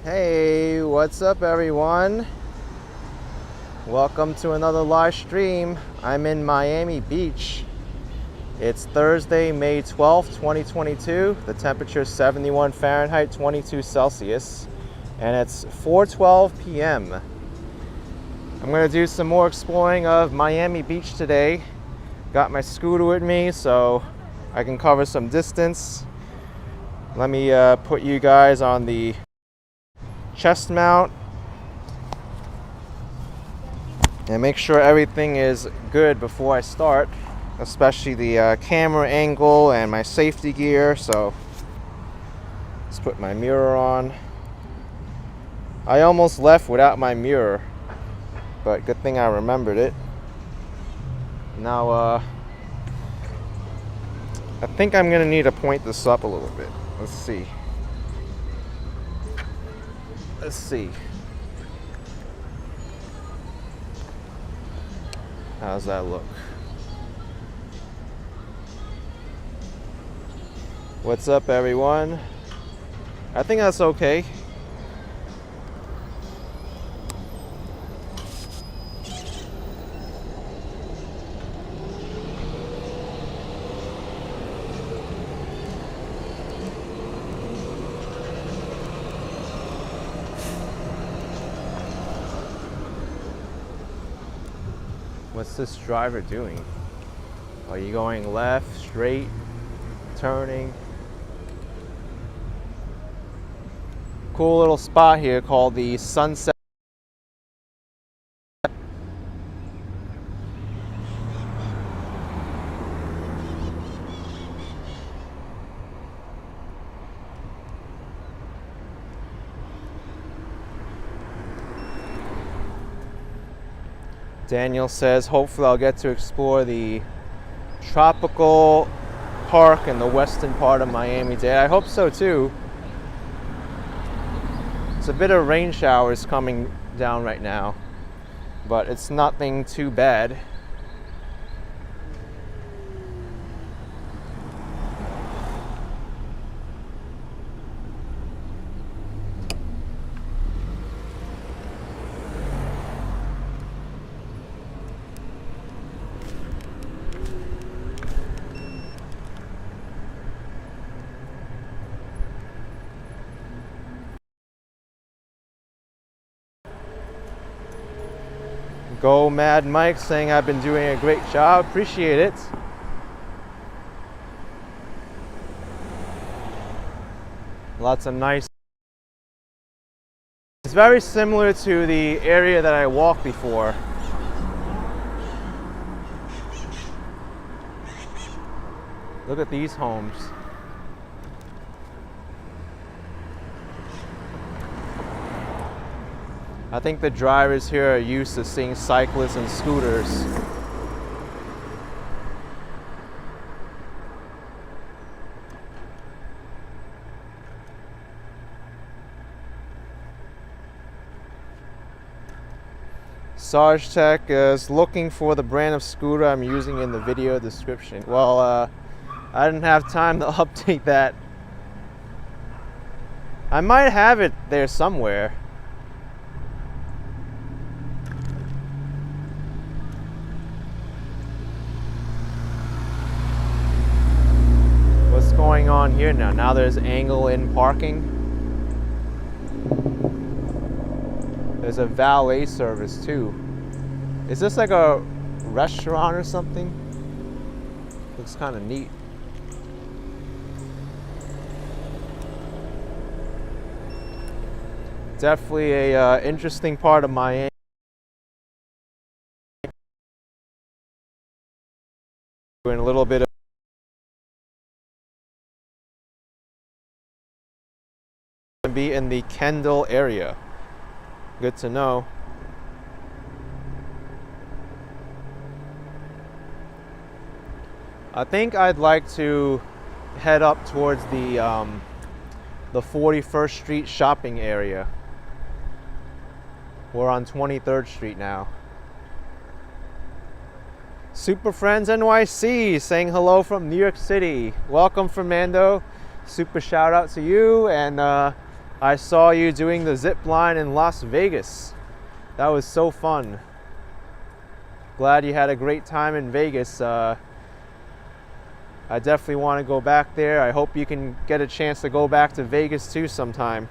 Hey, what's up everyone? Welcome to another live stream. I'm in Miami Beach. It's Thursday, May 12th, 2022. The temperature is 71 Fahrenheit, 22 Celsius, and it's 4:12 p.m. I'm gonna do some more exploring of Miami Beach today. Got my scooter with me so I can cover some distance. Let me put you guys on the chest mount and make sure everything is good before I start, especially the camera angle and my safety gear. So let's put my mirror on. I almost left without my mirror, but good thing I remembered it. Now I think I'm gonna need to point this up a little bit. Let's see. How's that look? What's up everyone? I think that's okay. What's this driver doing? Are you going left, straight, turning? Cool little spot here called the Sunset. Daniel says, hopefully I'll get to explore the tropical park in the western part of Miami today. I hope so too. It's a bit of rain showers coming down right now, but it's nothing too bad. Go Mad Mike saying I've been doing a great job. Appreciate it. Lots of nice. It's very similar to the area that I walked before. Look at these homes. I think the drivers here are used to seeing cyclists and scooters. Sarge Tech is looking for the brand of scooter I'm using in the video description. Well, I didn't have time to update that. I might have it there somewhere. Going on here now. Now there's angle in parking. There's a valet service too. Is this like a restaurant or something? Looks kind of neat. Definitely a interesting part of Miami. Doing a little bit of be in the Kendall area. Good to know. I think I'd like to head up towards the 41st Street shopping area. We're on 23rd Street now. Super Friends NYC saying hello from New York City. Welcome, Fernando. Super shout out to you, and I saw you doing the zip line in Las Vegas. That was so fun. Glad you had a great time in Vegas. I definitely want to go back there. I hope you can get a chance to go back to Vegas too sometime.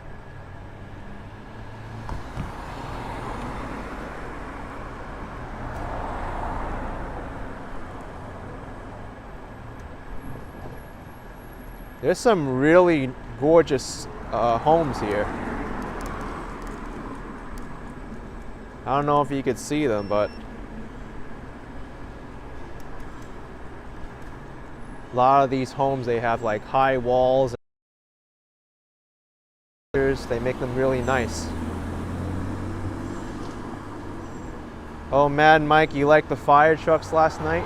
There's some really gorgeous homes here. I don't know if you could see them, but a lot of these homes, they have like high walls. They make them really nice. Oh, Mad Mike, you liked the fire trucks last night?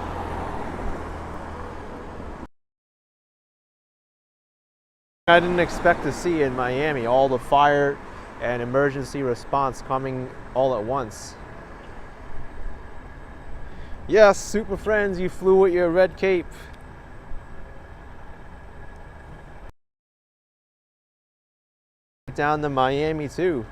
I didn't expect to see in Miami all the fire and emergency response coming all at once. Yes, super friends, you flew with your red cape. Down to Miami too.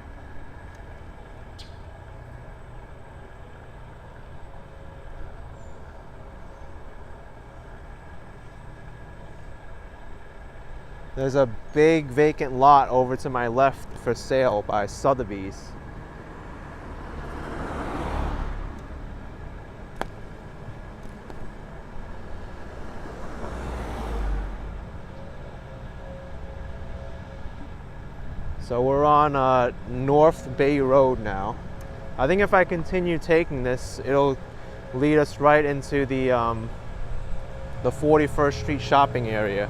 There's a big vacant lot over to my left for sale by Sotheby's. So we're on North Bay Road now. I think if I continue taking this, it'll lead us right into the 41st Street shopping area.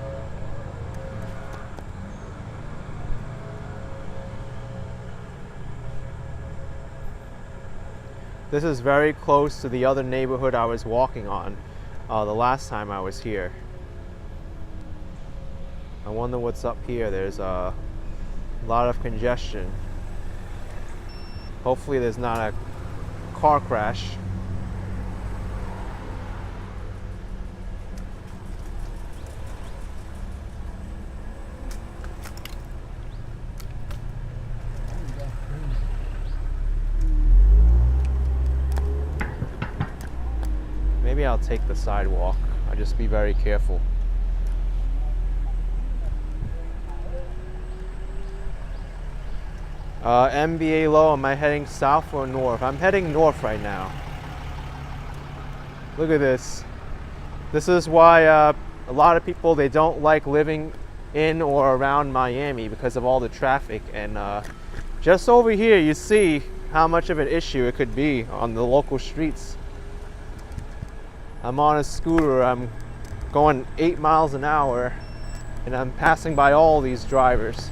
This is very close to the other neighborhood I was walking on the last time I was here. I wonder what's up here. There's a lot of congestion. Hopefully there's not a car crash. Maybe I'll take the sidewalk. I'll just be very careful. MBA low, am I heading south or north? I'm heading north right now. Look at this. This is why a lot of people, they don't like living in or around Miami because of all the traffic. And just over here, you see how much of an issue it could be on the local streets. I'm on a scooter, I'm going 8 miles an hour, and I'm passing by all these drivers.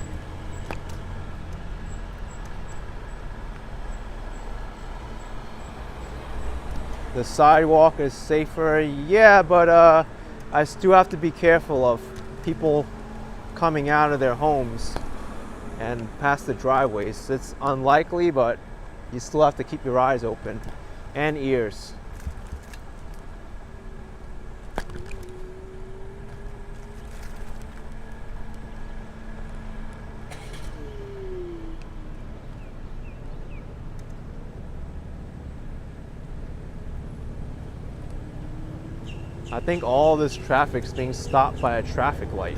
The sidewalk is safer, yeah, but I still have to be careful of people coming out of their homes and past the driveways. It's unlikely, but you still have to keep your eyes open and ears. I think all this traffic's being stopped by a traffic light.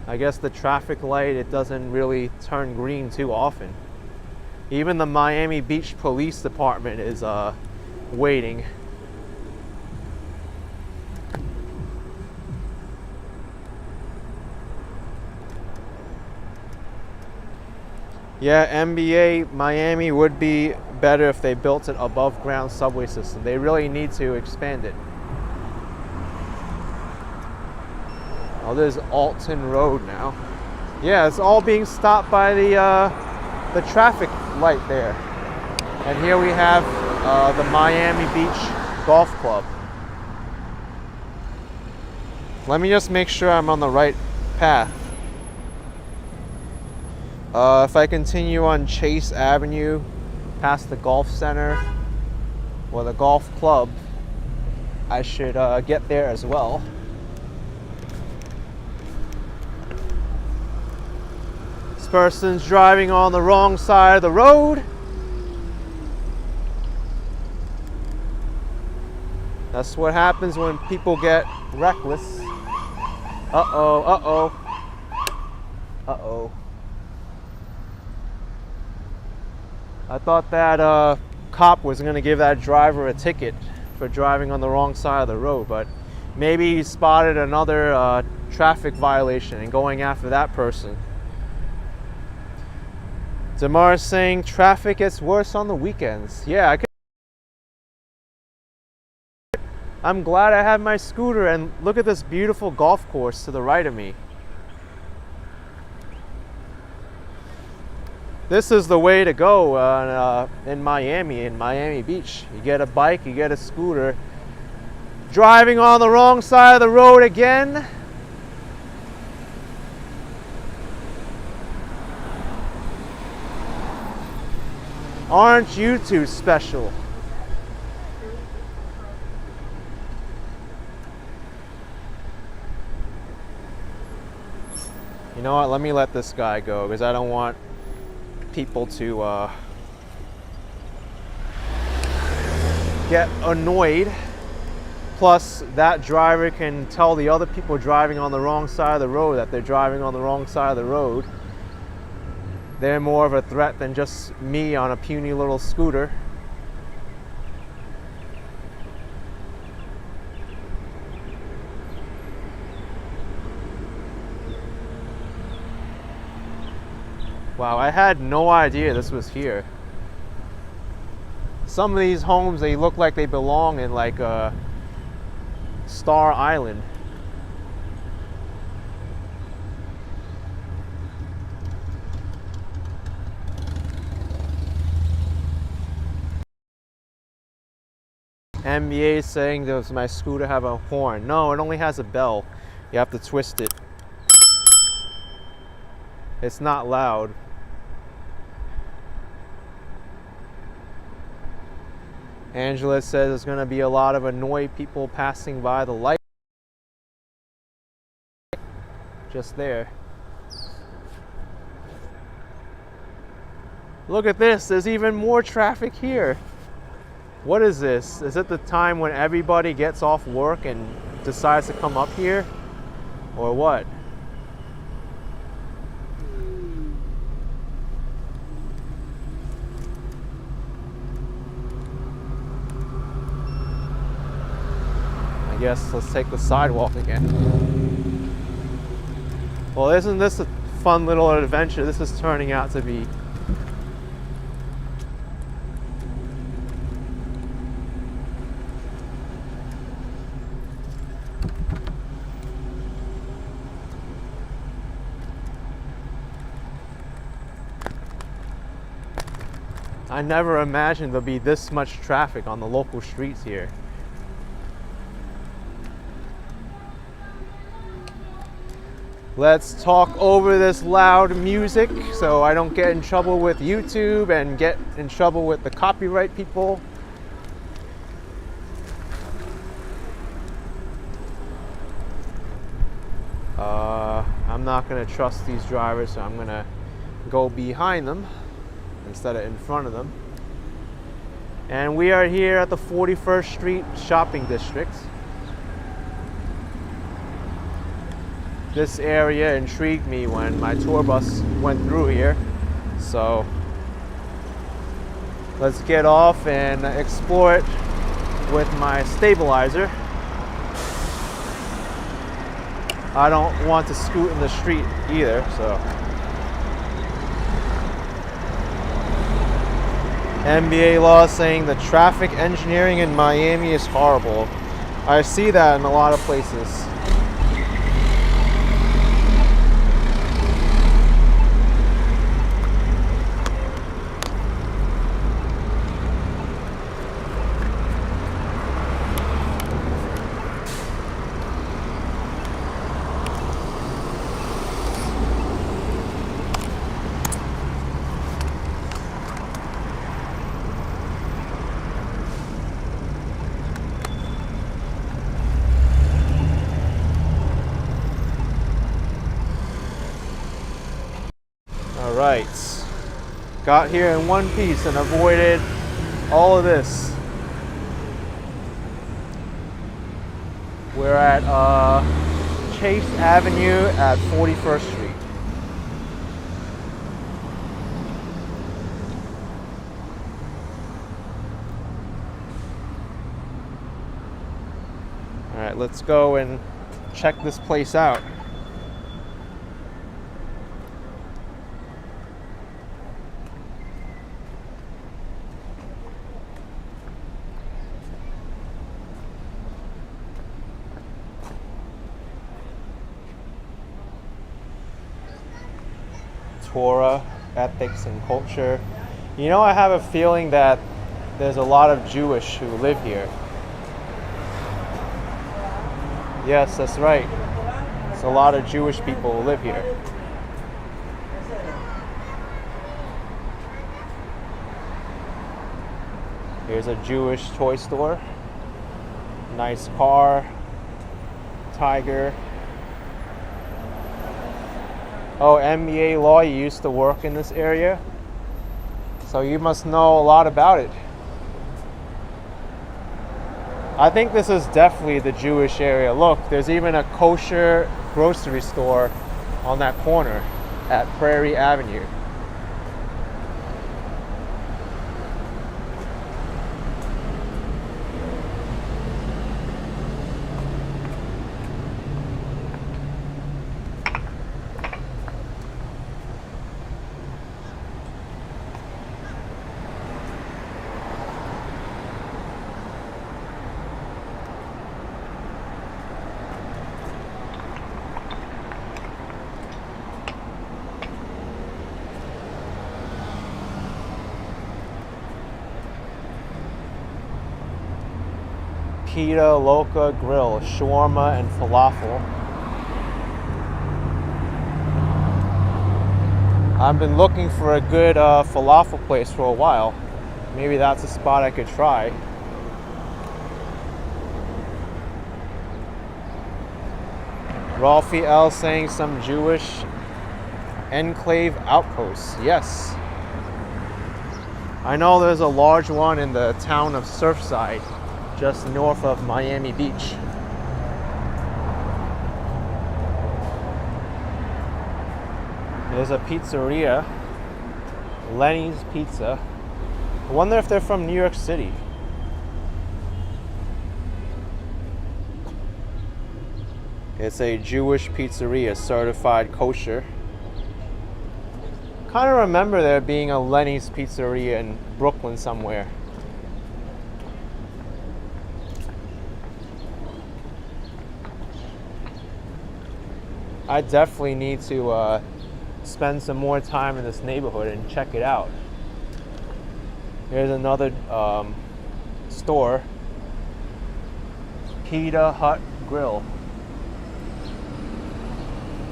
I guess the traffic light, it doesn't really turn green too often. Even the Miami Beach Police Department is waiting. Yeah, NBA Miami would be better if they built an above ground subway system. They really need to expand it. Oh, there's Alton Road now. Yeah, it's all being stopped by the traffic light there. And here we have the Miami Beach Golf Club. Let me just make sure I'm on the right path. If I continue on Chase Avenue past the golf center or the golf club, I should get there as well. person's driving on the wrong side of the road. That's what happens when people get reckless. Uh-oh, uh-oh. Uh-oh. I thought that cop was gonna give that driver a ticket for driving on the wrong side of the road, but maybe he spotted another traffic violation and going after that person. Damar is saying traffic gets worse on the weekends. Yeah, I'm glad I have my scooter, and look at this beautiful golf course to the right of me. This is the way to go in Miami Beach. You get a bike, you get a scooter. Driving on the wrong side of the road again. Aren't you two special? You know what, let me let this guy go because I don't want people to get annoyed. Plus, that driver can tell the other people driving on the wrong side of the road that they're driving on the wrong side of the road. They're more of a threat than just me on a puny little scooter. Wow, I had no idea this was here. Some of these homes, they look like they belong in like a Star Island. NBA is saying, does my scooter have a horn? No, it only has a bell. You have to twist it. It's not loud. Angela says there's going to be a lot of annoyed people passing by the light. Just there. Look at this, there's even more traffic here. What is this? Is it the time when everybody gets off work and decides to come up here? Or what? I guess let's take the sidewalk again. Well, isn't this a fun little adventure? This is turning out to be. I never imagined there'd be this much traffic on the local streets here. Let's talk over this loud music so I don't get in trouble with YouTube and get in trouble with the copyright people. I'm not gonna trust these drivers, so I'm gonna go behind them instead of in front of them. And we are here at the 41st Street Shopping District. This area intrigued me when my tour bus went through here. So let's get off and explore it with my stabilizer. I don't want to scoot in the street either, so. NBA law saying the traffic engineering in Miami is horrible. I see that in a lot of places. right. Got here in one piece and avoided all of this. We're at Chase Avenue at 41st Street. All right, let's go and check this place out. Torah, ethics and culture. You know, I have a feeling that there's a lot of Jewish who live here. Yes, that's right. There's a lot of Jewish people who live here. Here's a Jewish toy store. Nice car. Tiger. Oh, MBA law, you used to work in this area, so you must know a lot about it. I think this is definitely the Jewish area. Look, there's even a kosher grocery store on that corner at Prairie Avenue. Pita Loca Grill, shawarma and falafel. I've been looking for a good falafel place for a while. Maybe that's a spot I could try. Ralphie L saying some Jewish enclave outposts. Yes. I know there's a large one in the town of Surfside, just north of Miami Beach. There's a pizzeria, Lenny's Pizza. I wonder if they're from New York City. It's a Jewish pizzeria, certified kosher. Kind of remember there being a Lenny's Pizzeria in Brooklyn somewhere. I definitely need to spend some more time in this neighborhood and check it out. Here's another store, Pita Hut Grill.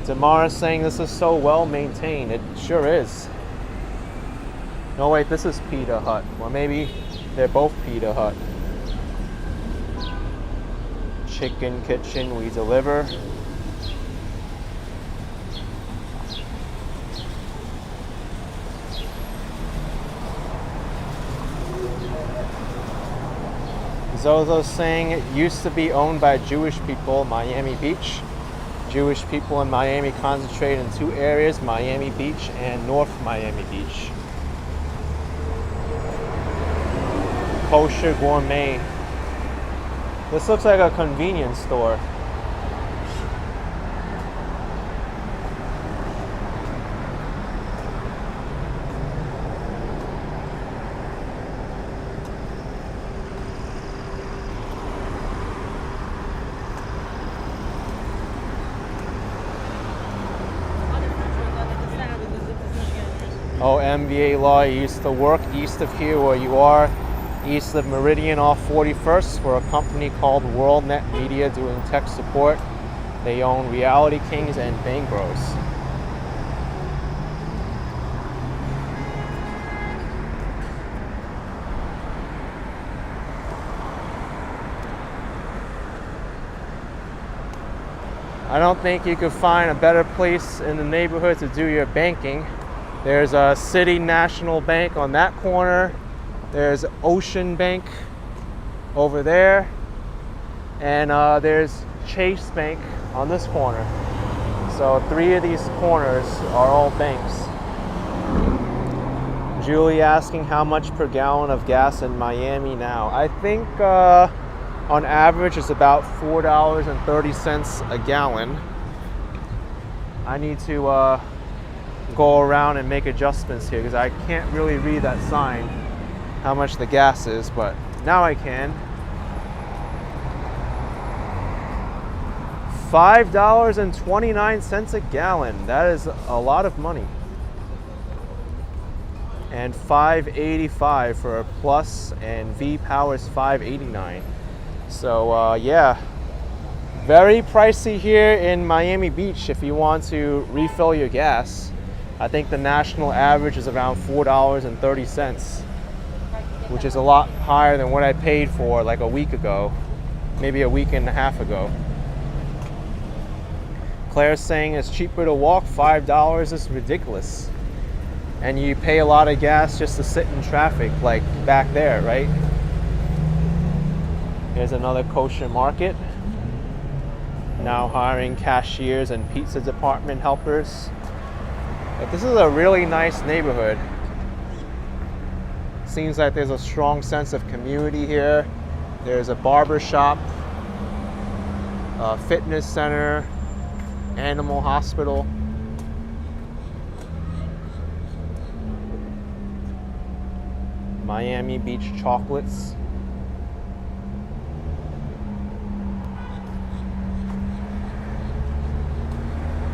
Tamara's saying this is so well maintained. It sure is. No, wait, this is Pita Hut. Well, maybe they're both Pita Hut. Chicken Kitchen, we deliver. Zozo's saying it used to be owned by Jewish people, Miami Beach. Jewish people in Miami concentrate in two areas, Miami Beach and North Miami Beach. Kosher Gourmet. This looks like a convenience store. Oh, MBA law, you used to work east of here where you are, east of Meridian off 41st for a company called WorldNet Media doing tech support. They own Reality Kings and Bang Bros. I don't think you could find a better place in the neighborhood to do your banking. There's a City National Bank on that corner. There's Ocean Bank over there. And there's Chase Bank on this corner. So 3 of these corners are all banks. Julie asking how much per gallon of gas in Miami now. I think on average it's about $4.30 a gallon. I need to go around and make adjustments here because I can't really read that sign how much the gas is, but now I can. $5.29 a gallon. That is a lot of money. And $5.85 for a plus, and V-Power's $5.89. So yeah, very pricey here in Miami Beach if you want to refill your gas. I think the national average is around $4.30, which is a lot higher than what I paid for like a week ago, maybe a week and a half ago. Claire's saying it's cheaper to walk. $5 is ridiculous. And you pay a lot of gas just to sit in traffic like back there, right? Here's another kosher market. Now hiring cashiers and pizza department helpers. But this is a really nice neighborhood. Seems like there's a strong sense of community here. There's a barber shop, a fitness center, animal hospital. Miami Beach chocolates.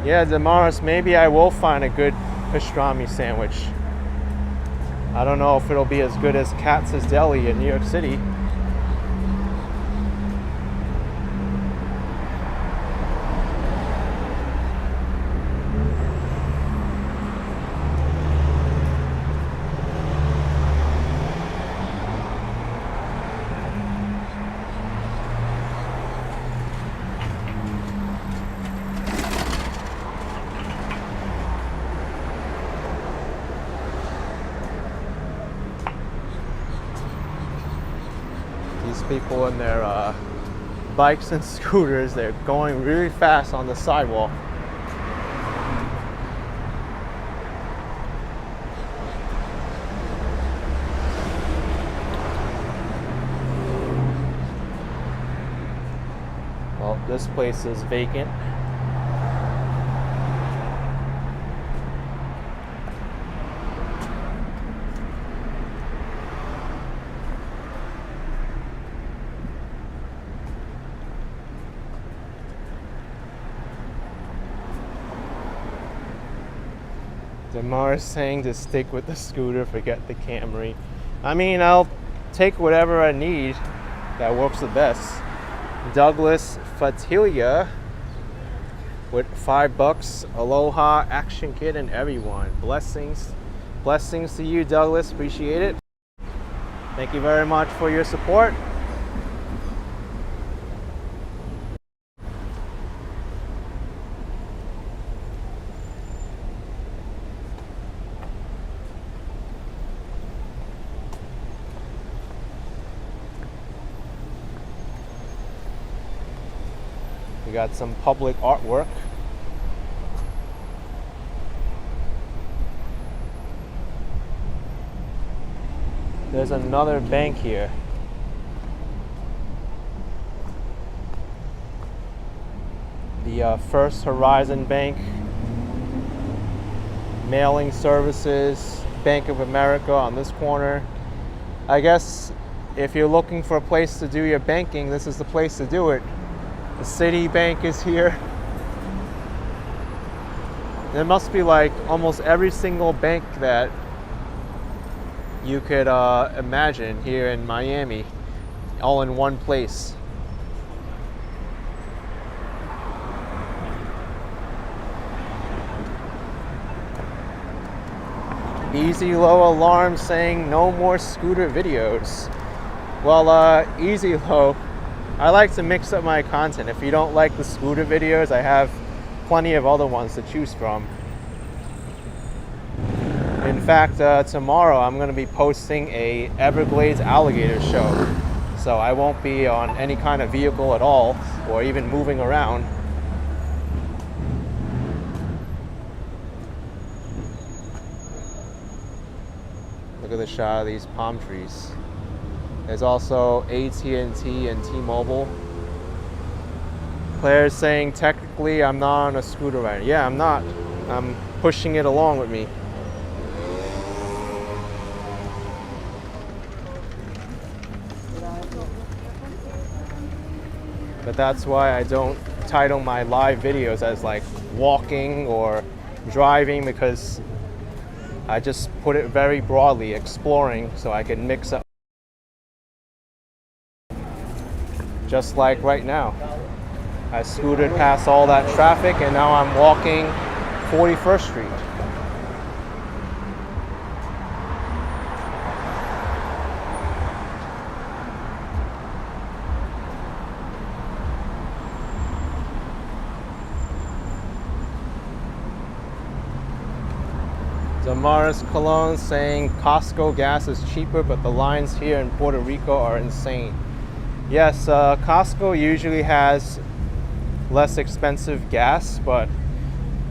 Yeah, Damaris, maybe I will find a good pastrami sandwich. I don't know if it'll be as good as Katz's Deli in New York City. People in their bikes and scooters, they're going really fast on the sidewalk. Well, this place is vacant. Mars saying to stick with the scooter, forget the Camry. I mean, I'll take whatever I need that works the best. Douglas Fatilia with $5. Aloha, Action Kid, and everyone. Blessings to you, Douglas. Appreciate it. Thank you very much for your support. We got some public artwork. There's another bank here. The First Horizon Bank, mailing services, Bank of America on this corner. I guess if you're looking for a place to do your banking, this is the place to do it. The Citibank is here. There must be like almost every single bank that you could imagine here in Miami, all in one place. Easy Low Alarm saying no more scooter videos. Well, Easy Low, I like to mix up my content. If you don't like the scooter videos, I have plenty of other ones to choose from. In fact, tomorrow I'm going to be posting a Everglades alligator show. So I won't be on any kind of vehicle at all, or even moving around. Look at the shot of these palm trees. There's also AT&T and T-Mobile. Claire's saying, technically I'm not on a scooter right now. Yeah, I'm not. I'm pushing it along with me. But that's why I don't title my live videos as like walking or driving, because I just put it very broadly, exploring, so I can mix up. Just like right now. I scooted past all that traffic and now I'm walking 41st Street. Damaris Cologne saying Costco gas is cheaper, but the lines here in Puerto Rico are insane. Yes, Costco usually has less expensive gas, but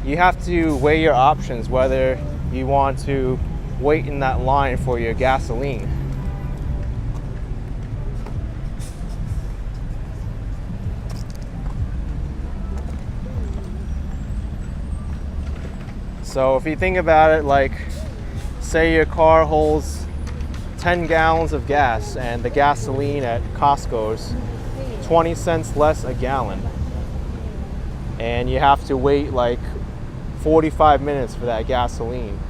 you have to weigh your options whether you want to wait in that line for your gasoline. So if you think about it, like say your car holds 10 gallons of gas and the gasoline at Costco's 20 cents less a gallon, and you have to wait like 45 minutes for that gasoline.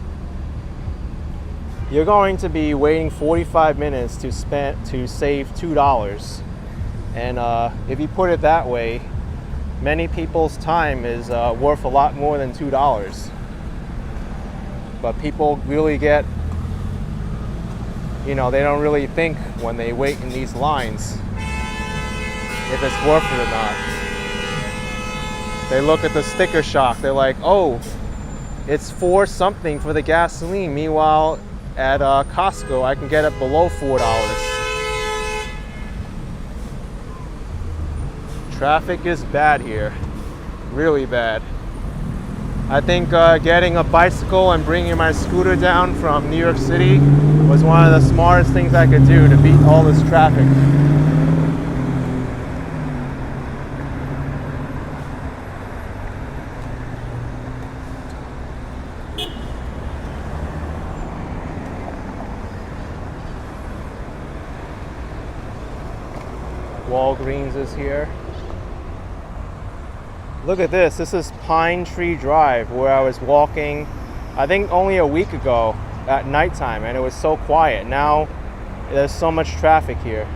You're going to be waiting 45 minutes to save $2. And if you put it that way, many people's time is worth a lot more than $2. But people really get, you know, they don't really think when they wait in these lines if it's worth it or not. They look at the sticker shock. They're like, oh, it's $4 something for the gasoline. Meanwhile, at Costco, I can get it below $4. Traffic is bad here, really bad. I think getting a bicycle and bringing my scooter down from New York City was one of the smartest things I could do to beat all this traffic. Walgreens is here. Look at this. This is Pine Tree Drive, where I was walking, I think only a week ago at nighttime, and it was so quiet. Now there's so much traffic here.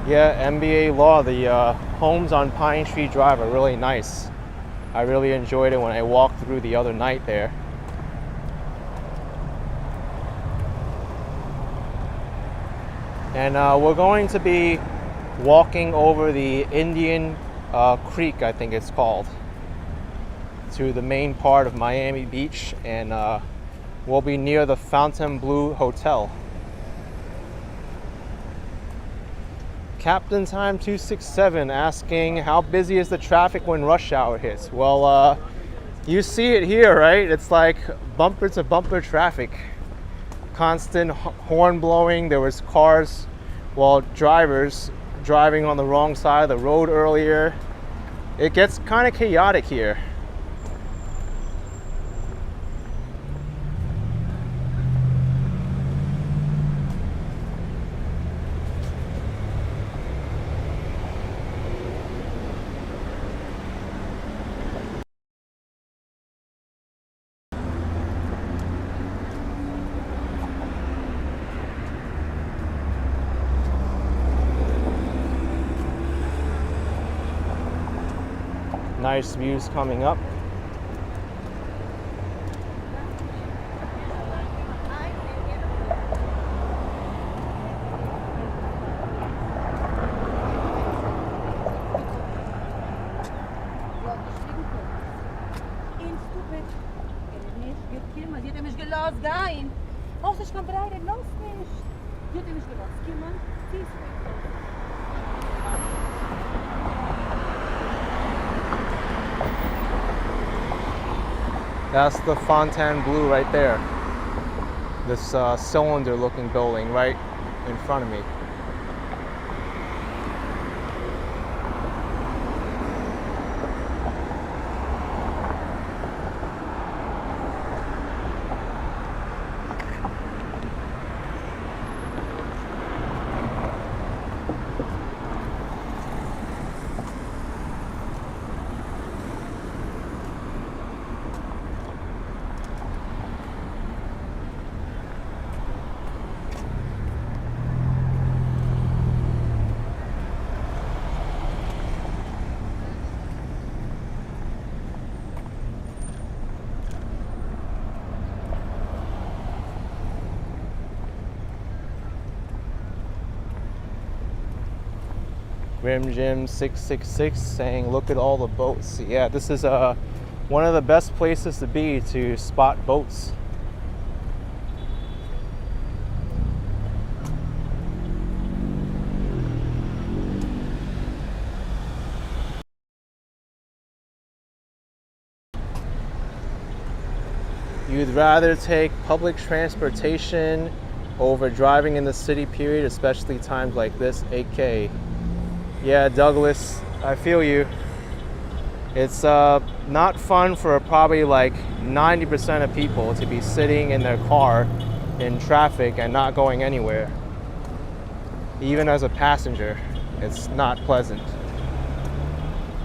Yeah, NBA law. The homes on Pine Tree Drive are really nice. I really enjoyed it when I walked through the other night there. And we're going to be walking over the Indian Creek, I think it's called, to the main part of Miami Beach, and we'll be near the Fontainebleau Hotel. Captain Time 267 asking, how busy is the traffic when rush hour hits? Well, you see it here, right? It's like bumper to bumper traffic. Constant horn blowing. There was cars, well, drivers driving on the wrong side of the road earlier. It gets kind of chaotic here. Nice views coming up. That's the Fontainebleau right there. This cylinder-looking building right in front of me. Rim Jim 666 saying, look at all the boats. Yeah, this is one of the best places to be to spot boats. You'd rather take public transportation over driving in the city, period, especially times like this, 8K. Yeah, Douglas, I feel you. It's not fun for probably like 90% of people to be sitting in their car in traffic and not going anywhere. Even as a passenger, it's not pleasant.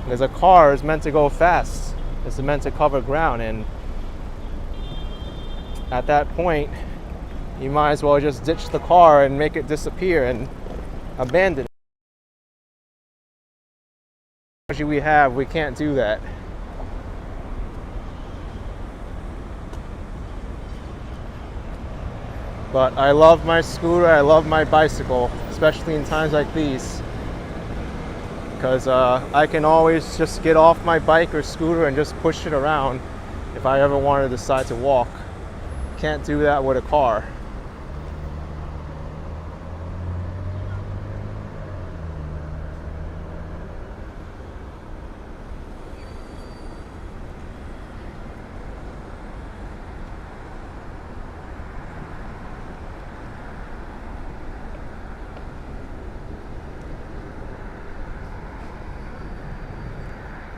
Because a car is meant to go fast. It's meant to cover ground, and at that point, you might as well just ditch the car and make it disappear and abandon it. We can't do that. But I love my scooter, I love my bicycle, especially in times like these, because I can always just get off my bike or scooter and just push it around if I ever want to decide to walk. Can't do that with a car.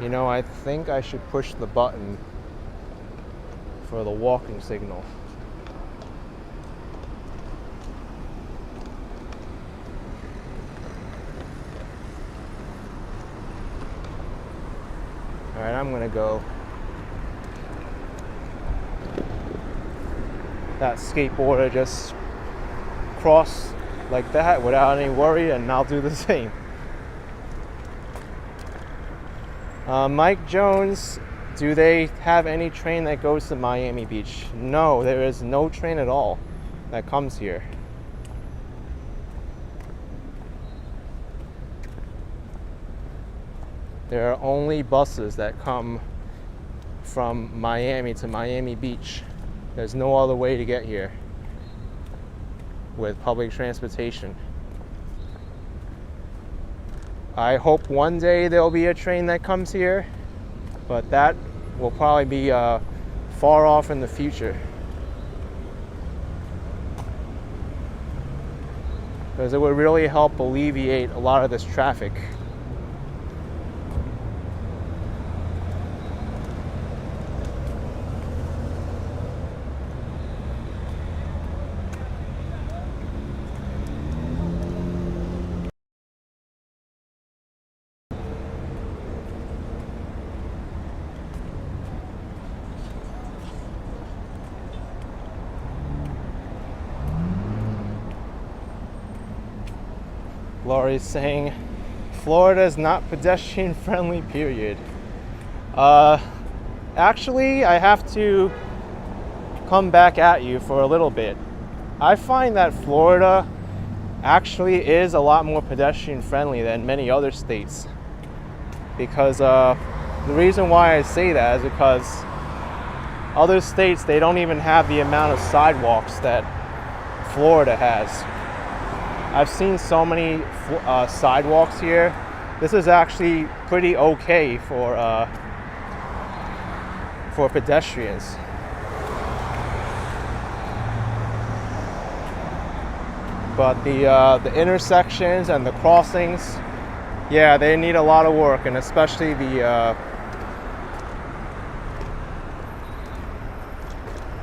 You know, I think I should push the button for the walking signal. Alright, I'm gonna go. That skateboarder just crossed like that without any worry, and I'll do the same. Mike Jones, do they have any train that goes to Miami Beach? No, there is no train at all that comes here. There are only buses that come from Miami to Miami Beach. There's no other way to get here with public transportation. I hope one day there'll be a train that comes here, but that will probably be far off in the future. Because it would really help alleviate a lot of this traffic. Laurie's saying, Florida is not pedestrian friendly, period. Uh, Actually, I have to come back at you for a little bit. I find that Florida actually is a lot more pedestrian friendly than many other states, because the reason why I say that is because other states, they don't even have the amount of sidewalks that Florida has. I've seen so many sidewalks here. This is actually pretty okay for pedestrians. But the intersections and the crossings, yeah, they need a lot of work, and especially I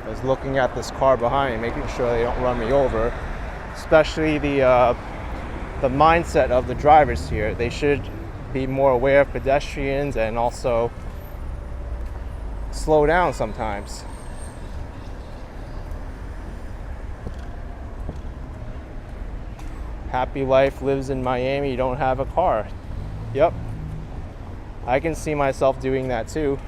was looking at this car behind me, making sure they don't run me over. Especially the mindset of the drivers here. They should be more aware of pedestrians and also slow down sometimes. Happy life lives in Miami, you don't have a car. Yep, I can see myself doing that too.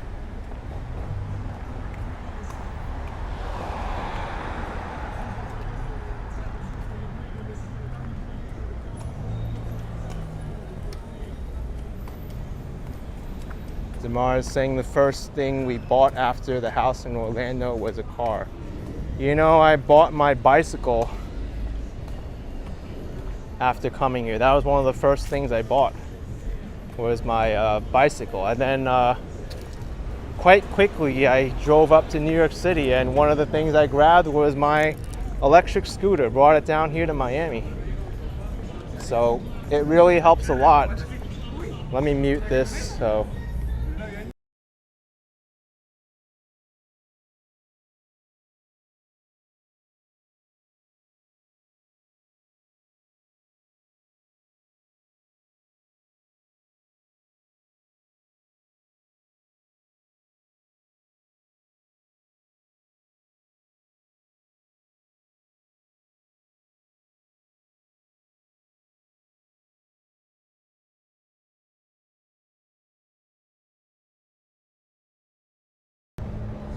Damar is saying the first thing we bought after the house in Orlando was a car. You know, I bought my bicycle after coming here. That was one of the first things I bought, was my bicycle. And then quite quickly I drove up to New York City, and one of the things I grabbed was my electric scooter, brought it down here to Miami. So it really helps a lot. Let me mute this. So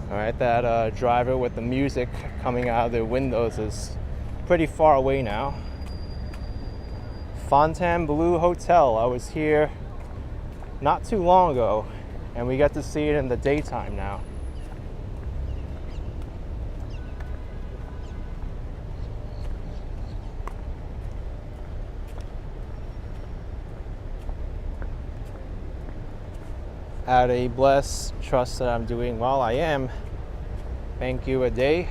all right, that driver with the music coming out of their windows is pretty far away now. Fontainebleau Hotel. I was here not too long ago, and we get to see it in the daytime now. Add a bless, trust that I'm doing well. I am. Thank you a day.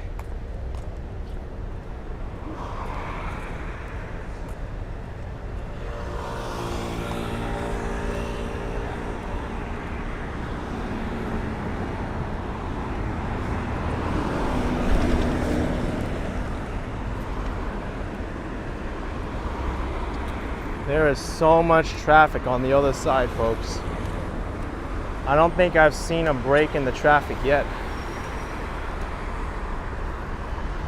There is so much traffic on the other side, folks. I don't think I've seen a break in the traffic yet.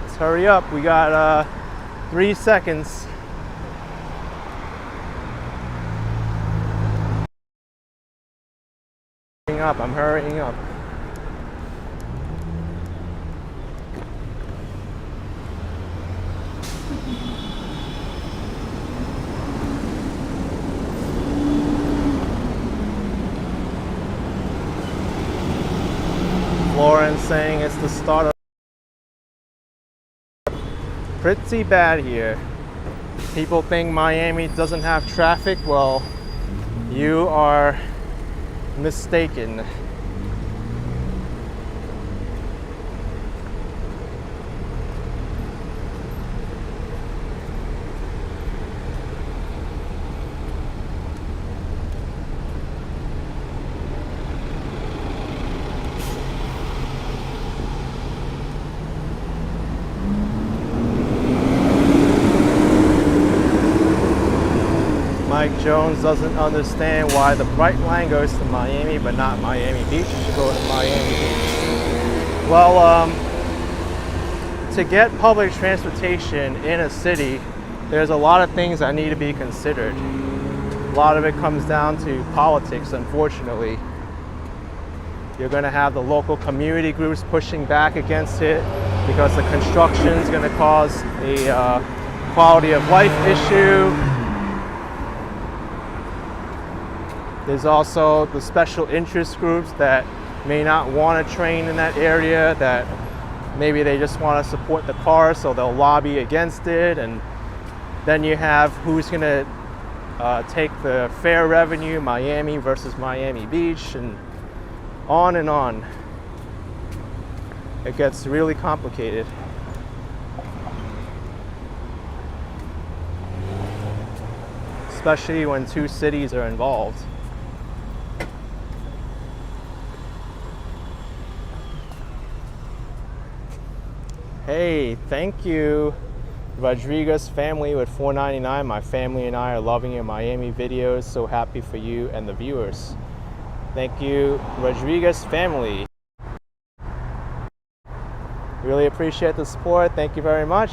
Let's hurry up. We got 3 seconds. I'm hurrying up. Lauren saying it's the start of pretty bad here. People think Miami doesn't have traffic. Well, you are mistaken. Mike Jones doesn't understand why the Bright Line goes to Miami but not Miami Beach. It should go to Miami Beach. Well, to get public transportation in a city, there's a lot of things that need to be considered. A lot of it comes down to politics, unfortunately. You're going to have the local community groups pushing back against it because the construction is going to cause a quality of life issue. There's also the special interest groups that may not want to train in that area, that maybe they just want to support the car, so they'll lobby against it. And then you have who's going to take the fare revenue, Miami versus Miami Beach, and on and on. It gets really complicated. Especially when two cities are involved. Hey, thank you, Rodriguez family with $4.99. My family and I are loving your Miami videos. So happy for you and the viewers. Thank you, Rodriguez family. Really appreciate the support. Thank you very much.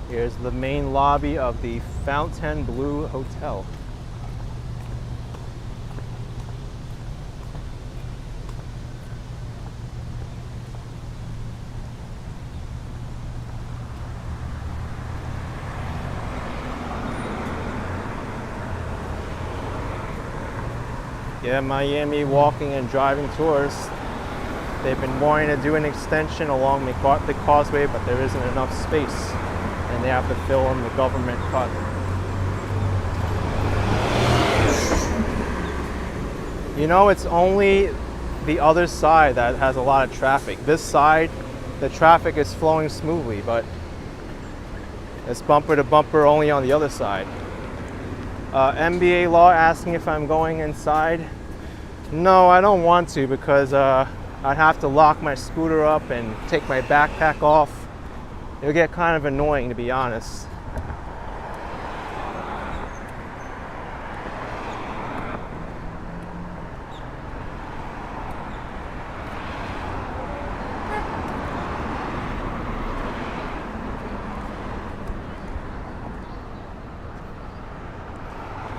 Here's the main lobby of the Fontainebleau Hotel. Yeah, Miami walking and driving tours. They've been wanting to do an extension along the Causeway, but there isn't enough space, and they have to fill in the government cut. You know, it's only the other side that has a lot of traffic. This side, the traffic is flowing smoothly, but it's bumper to bumper only on the other side. MBA Law asking if I'm going inside. No, I don't want to, because I'd have to lock my scooter up and take my backpack off. It'll get kind of annoying, to be honest.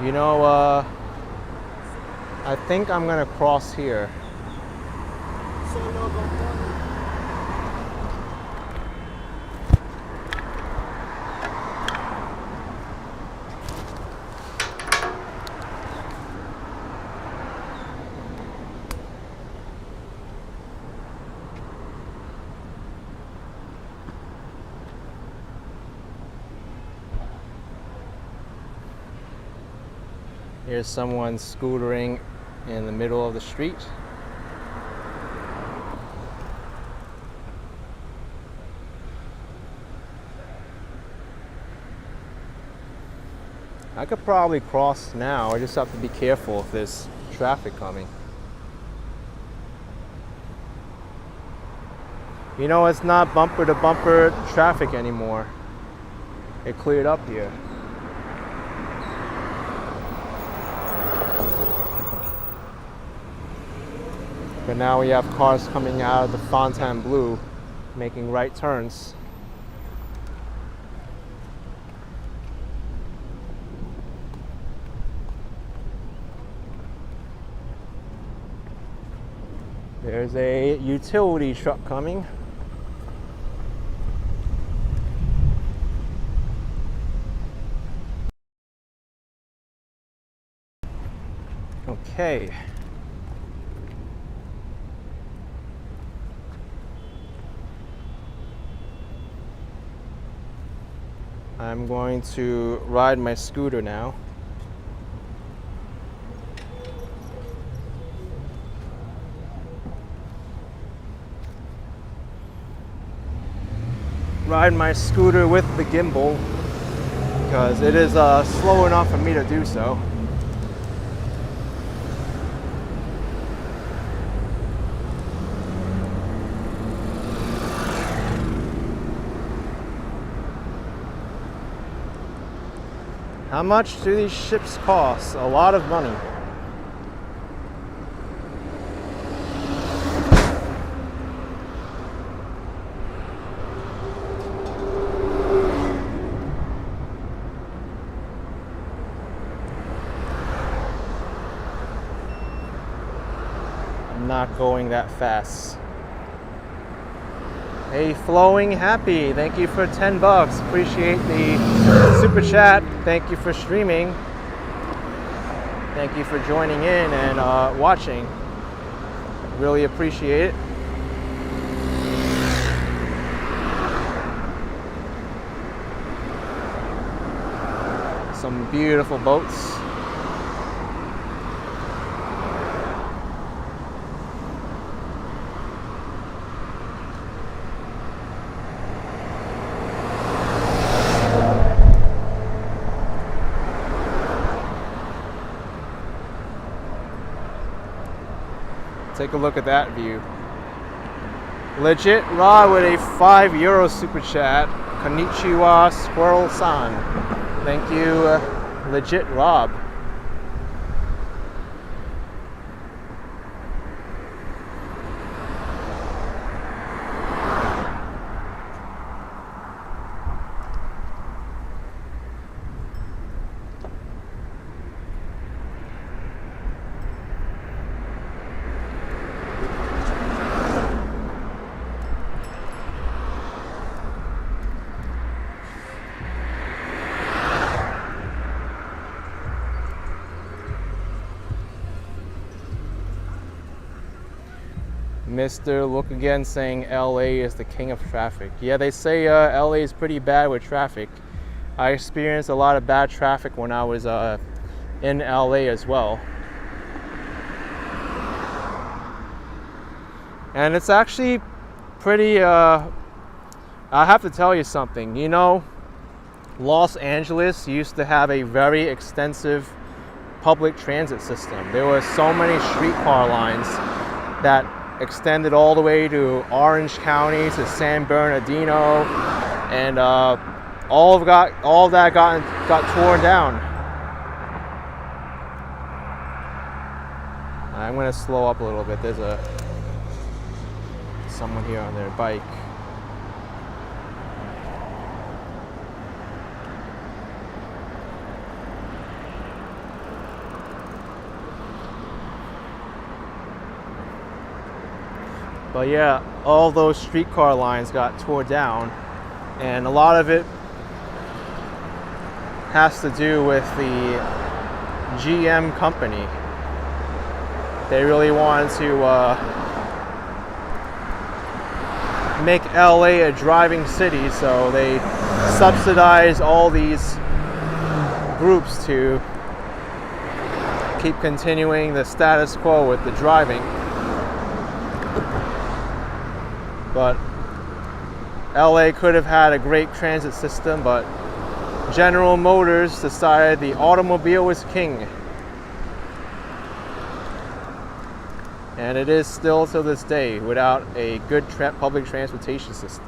You know, I think I'm gonna cross here. Here's someone scootering in the middle of the street. I could probably cross now. I just have to be careful if there's traffic coming. You know, it's not bumper to bumper traffic anymore. It cleared up here. But now we have cars coming out of the Fontainebleau making right turns. There's a utility truck coming. Okay. I'm going to ride my scooter now. Ride my scooter with the gimbal because it is slow enough for me to do so. How much do these ships cost? A lot of money. I'm not going that fast. Hey, Flowing Happy, thank you for 10 bucks. Appreciate the super chat. Thank you for streaming. Thank you for joining in and watching. Really appreciate it. Some beautiful boats. Take a look at that view. Legit Rod with a €5 super chat. Konnichiwa Squirrel-san. Thank you, Legit Rob. Mr. Look Again saying LA is the king of traffic. Yeah, they say LA is pretty bad with traffic. I experienced a lot of bad traffic when I was in LA as well. And it's actually pretty, I have to tell you something. You know, Los Angeles used to have a very extensive public transit system. There were so many streetcar lines that extended all the way to Orange County, to San Bernardino, and all of that got torn down. I'm gonna slow up a little bit. There's someone here on their bike. But yeah, all those streetcar lines got torn down, and a lot of it has to do with the GM company. They really wanted to make LA a driving city, so they subsidize all these groups to keep continuing the status quo with the driving. But LA could have had a great transit system, but General Motors decided the automobile was king. And it is still to this day without a good public transportation system.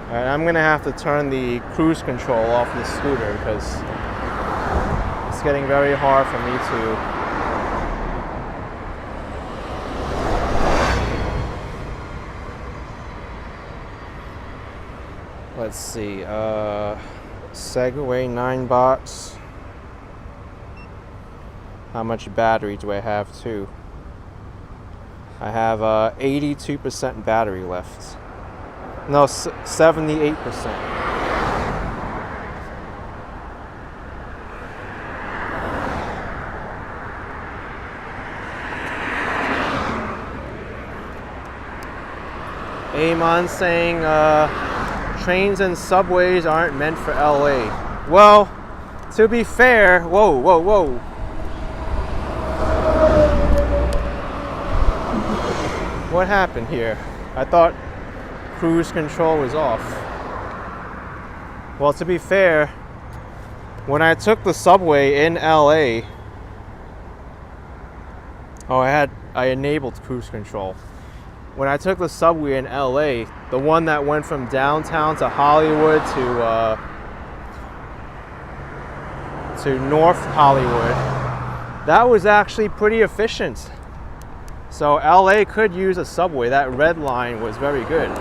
All right, I'm gonna have to turn the cruise control off the scooter because it's getting very hard for me to. Let's see. Segway 9 bots. How much battery do I have too? I have 82% battery left. No, 78%. Amon saying trains and subways aren't meant for LA. Well, to be fair, whoa. What happened here? I thought cruise control was off. Well, to be fair, when I took the subway in LA, I enabled cruise control. when I took the subway in LA, the one that went from downtown to Hollywood to North Hollywood, that was actually pretty efficient. So LA could use a subway. That red line was very good.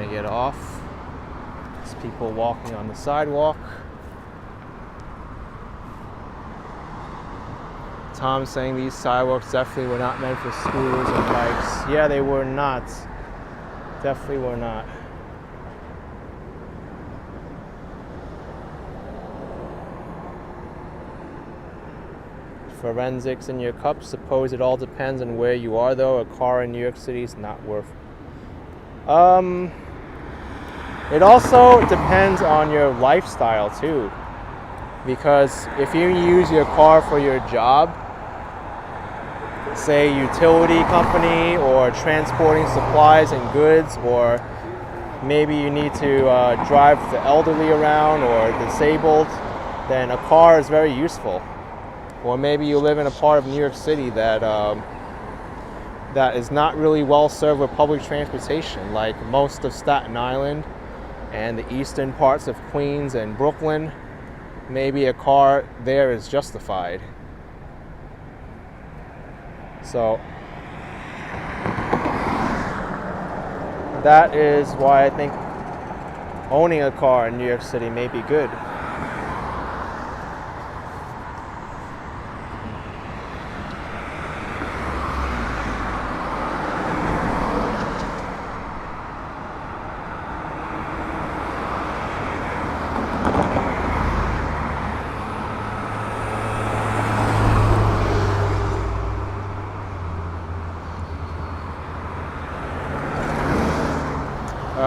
Get off. There's people walking on the sidewalk. Tom's saying these sidewalks definitely were not meant for scooters and bikes. Yeah, they were not. Definitely were not. Forensics in your cup. Suppose it all depends on where you are, though. A car in New York City is not worth. It also depends on your lifestyle too, because if you use your car for your job, say utility company or transporting supplies and goods, or maybe you need to drive the elderly around or disabled, then a car is very useful. Or maybe you live in a part of New York City that is not really well served with public transportation, like most of Staten Island and the eastern parts of Queens and Brooklyn. Maybe a car there is justified. So that is why I think owning a car in New York City may be good.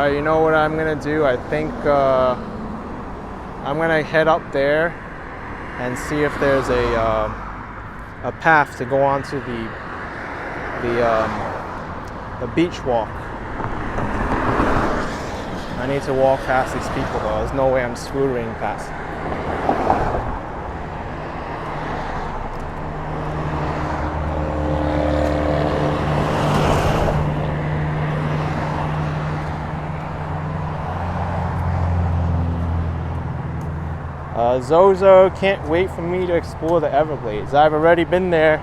You know what I'm gonna do? I think I'm gonna head up there and see if there's a path to go onto the beach walk. I need to walk past these people though. There's no way I'm scootering past. Zozo can't wait for me to explore the Everglades. I've already been there.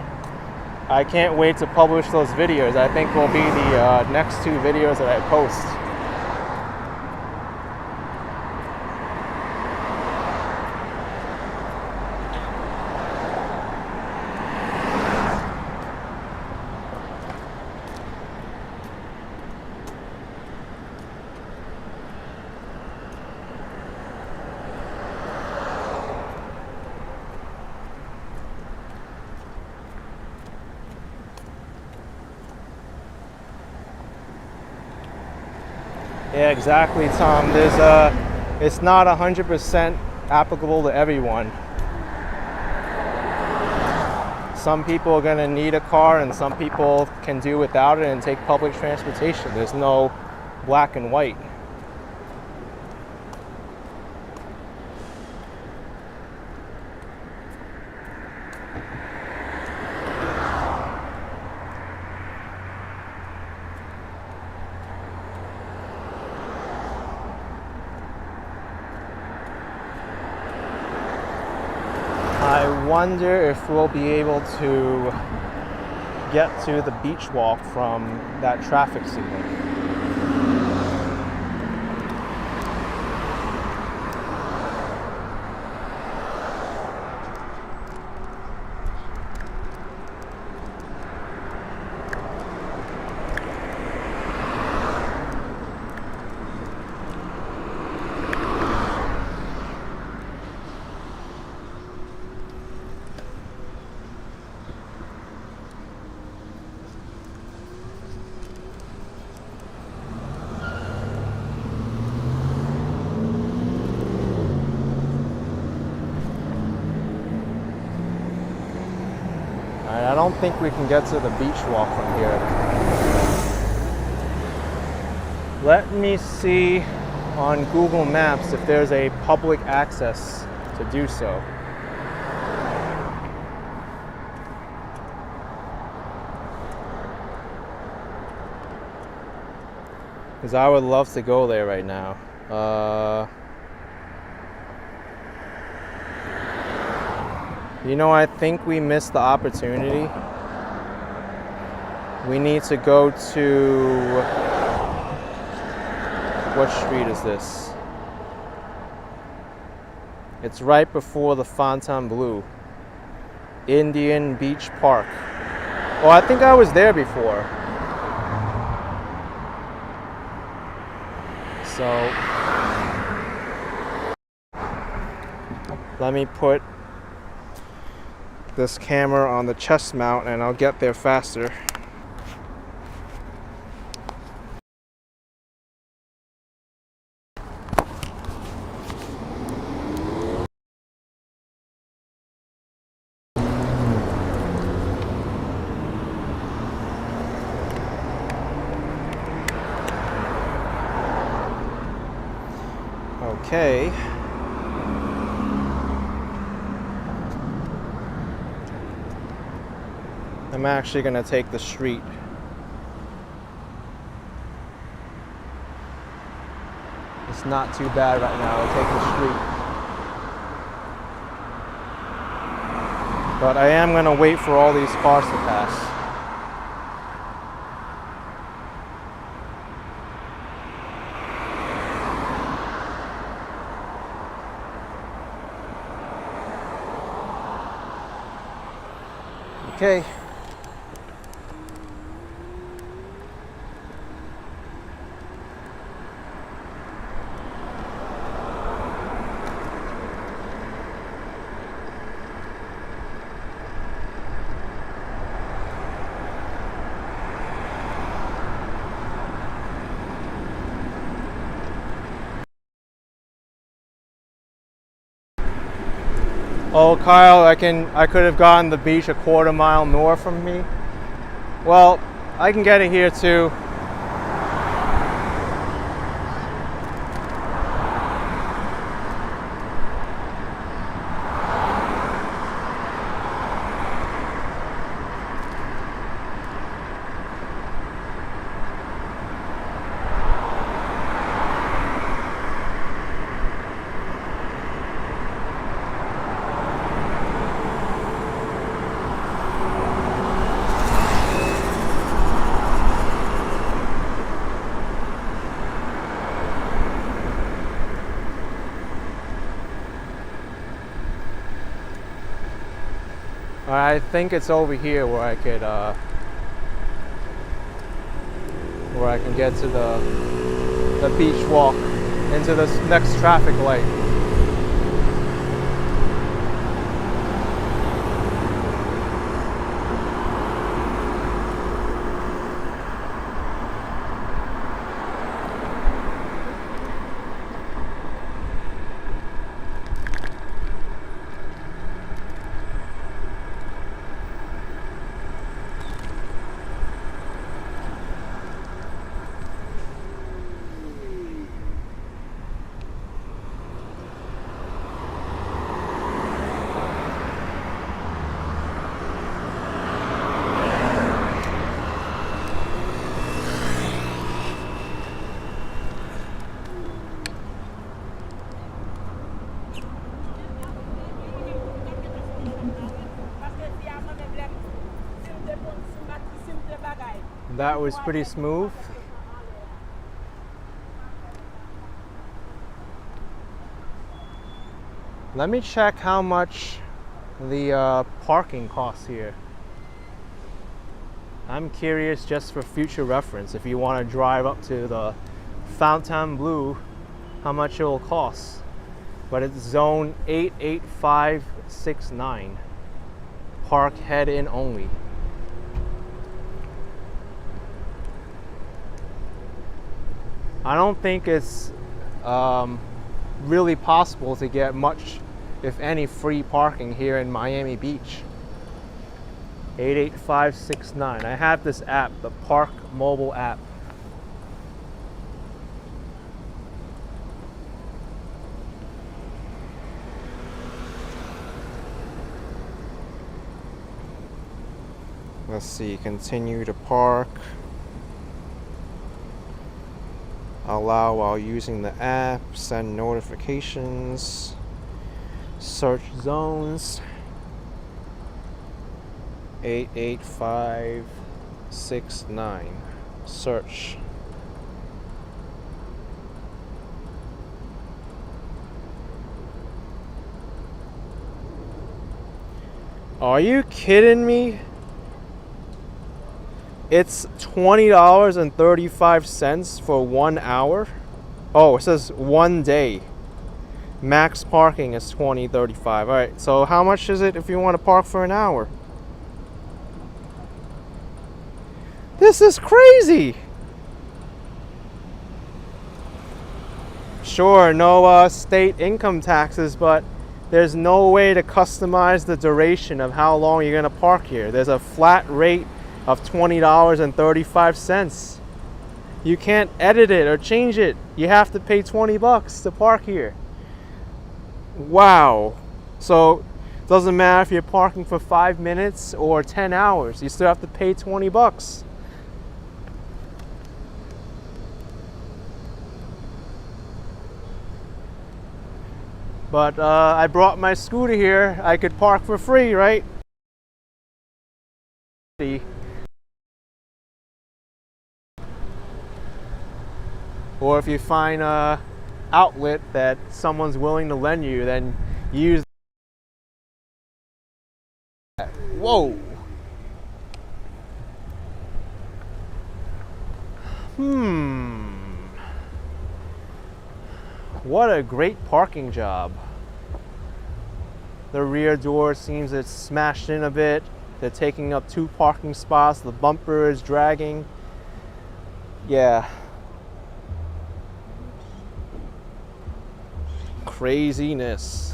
I can't wait to publish those videos. I think will be the next 2 videos that I post. Yeah, exactly, Tom. It's not 100% applicable to everyone. Some people are gonna need a car and some people can do without it and take public transportation. There's no black and white. I wonder if we'll be able to get to the beach walk from that traffic signal. I don't think we can get to the beach walk from here. Let me see on Google Maps if there's a public access to do so. Because I would love to go there right now. You know, I think we missed the opportunity. We need to go to, what street is this? It's right before the Fontainebleau, Indian Beach Park. Oh, I think I was there before. So, let me put this camera on the chest mount and I'll get there faster. Okay. I'm actually going to take the street. It's not too bad right now. I'll take the street. But I am going to wait for all these cars to pass. Okay. Oh, Kyle, I could have gone the beach a quarter mile north from me. Well, I can get it here too. I think it's over here where I could, where I can get to the beach walk into this next traffic light. That was pretty smooth. Let me check how much the parking costs here. I'm curious, just for future reference, if you want to drive up to the Fontainebleau, how much it will cost. But it's zone 88569. Park head in only. I don't think it's really possible to get much, if any, free parking here in Miami Beach. 88569. I have this app, the Park mobile app. Let's see, continue to park. Allow while using the app, send notifications, search zones. 88569. Search. Are you kidding me? It's $20.35 for 1 hour. Oh, it says 1 day. Max parking is $20.35. All right, so how much is it if you want to park for an hour? This is crazy. Sure, no state income taxes, but there's no way to customize the duration of how long you're going to park here. There's a flat rate of $20.35. You can't edit it or change it. You have to pay $20 to park here. Wow. So it doesn't matter if you're parking for 5 minutes or 10 hours. You still have to pay $20. But I brought my scooter here. I could park for free, right? Or if you find an outlet that someone's willing to lend you, then use that. Whoa! What a great parking job. The rear door seems it's smashed in a bit. They're taking up 2 parking spots. The bumper is dragging. Yeah. Craziness.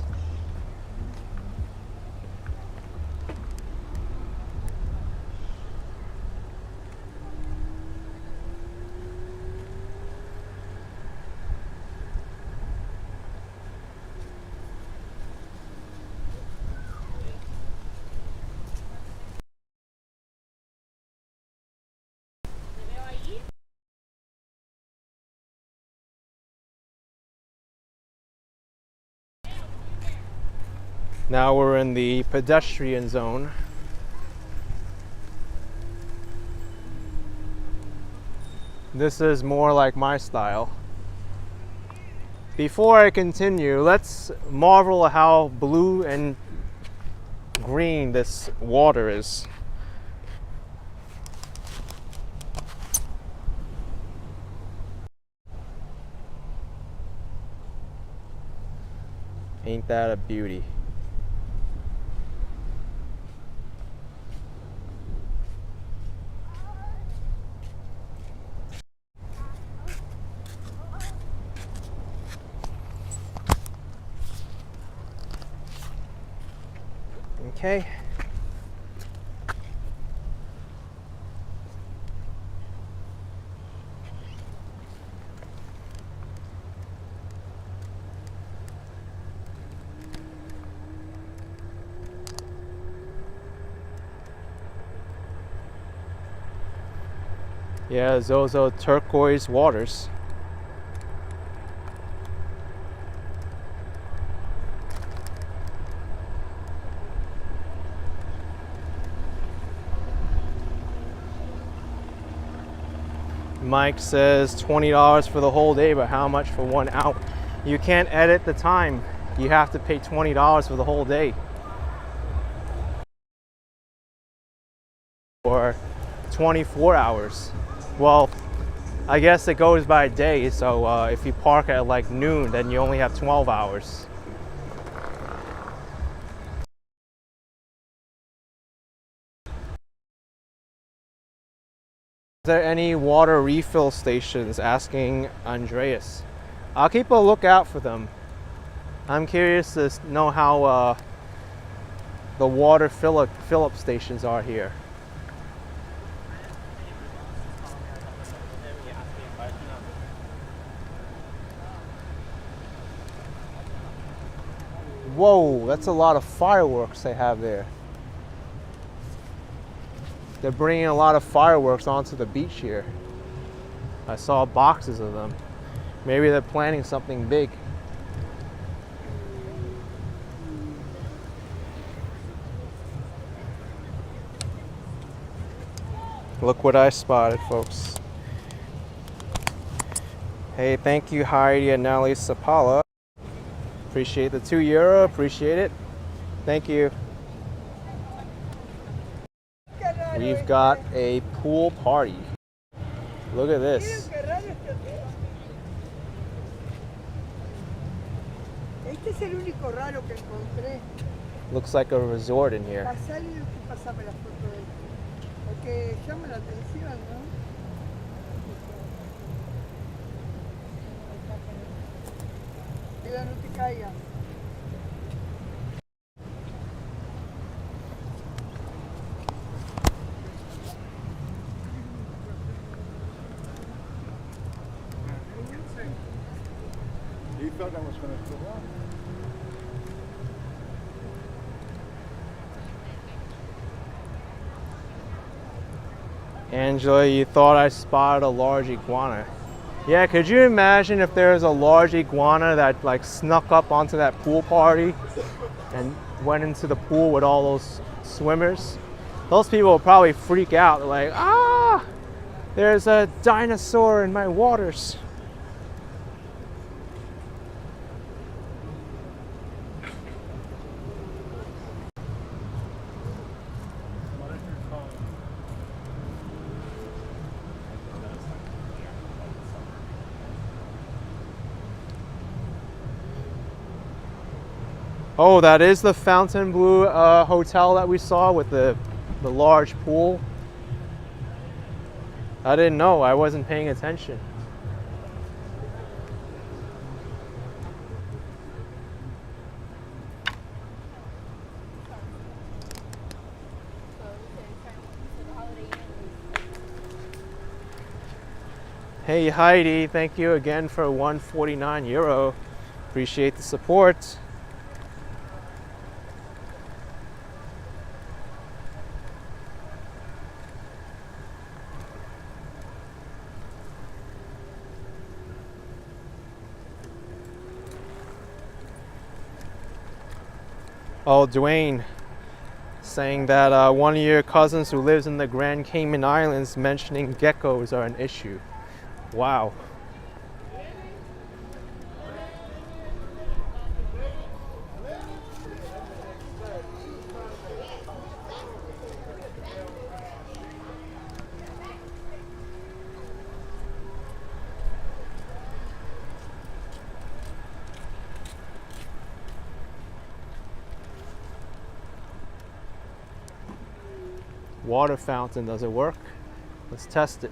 Now we're in the pedestrian zone. This is more like my style. Before I continue, let's marvel at how blue and green this water is. Ain't that a beauty? Okay. Yeah, those are turquoise waters. Mike says $20 for the whole day, but how much for 1 hour? You can't edit the time. You have to pay $20 for the whole day. Or 24 hours. Well, I guess it goes by day, so if you park at like noon, then you only have 12 hours. Is there any water refill stations? Asking Andreas. I'll keep a lookout for them. I'm curious to know how the water fill-up stations are here. Whoa, that's a lot of fireworks they have there. They're bringing a lot of fireworks onto the beach here. I saw boxes of them. Maybe they're planning something big. Look what I spotted, folks. Hey, thank you Heidi and Nelly Sapala. Appreciate the €2, appreciate it. Thank you. We've got a pool party. Look at this. Looks like a resort in here. You thought that was going to go on? Angela, you thought I spotted a large iguana. Yeah, could you imagine if there was a large iguana that like snuck up onto that pool party and went into the pool with all those swimmers? Those people would probably freak out. They're like, ah, there's a dinosaur in my waters. Oh, that is the Fontainebleau hotel that we saw with the large pool. I didn't know. I wasn't paying attention. Hey Heidi, thank you again for €149. Appreciate the support. Oh, Dwayne saying that one of your cousins who lives in the Grand Cayman Islands mentioning geckos are an issue. Wow. Water fountain, does it work? Let's test it.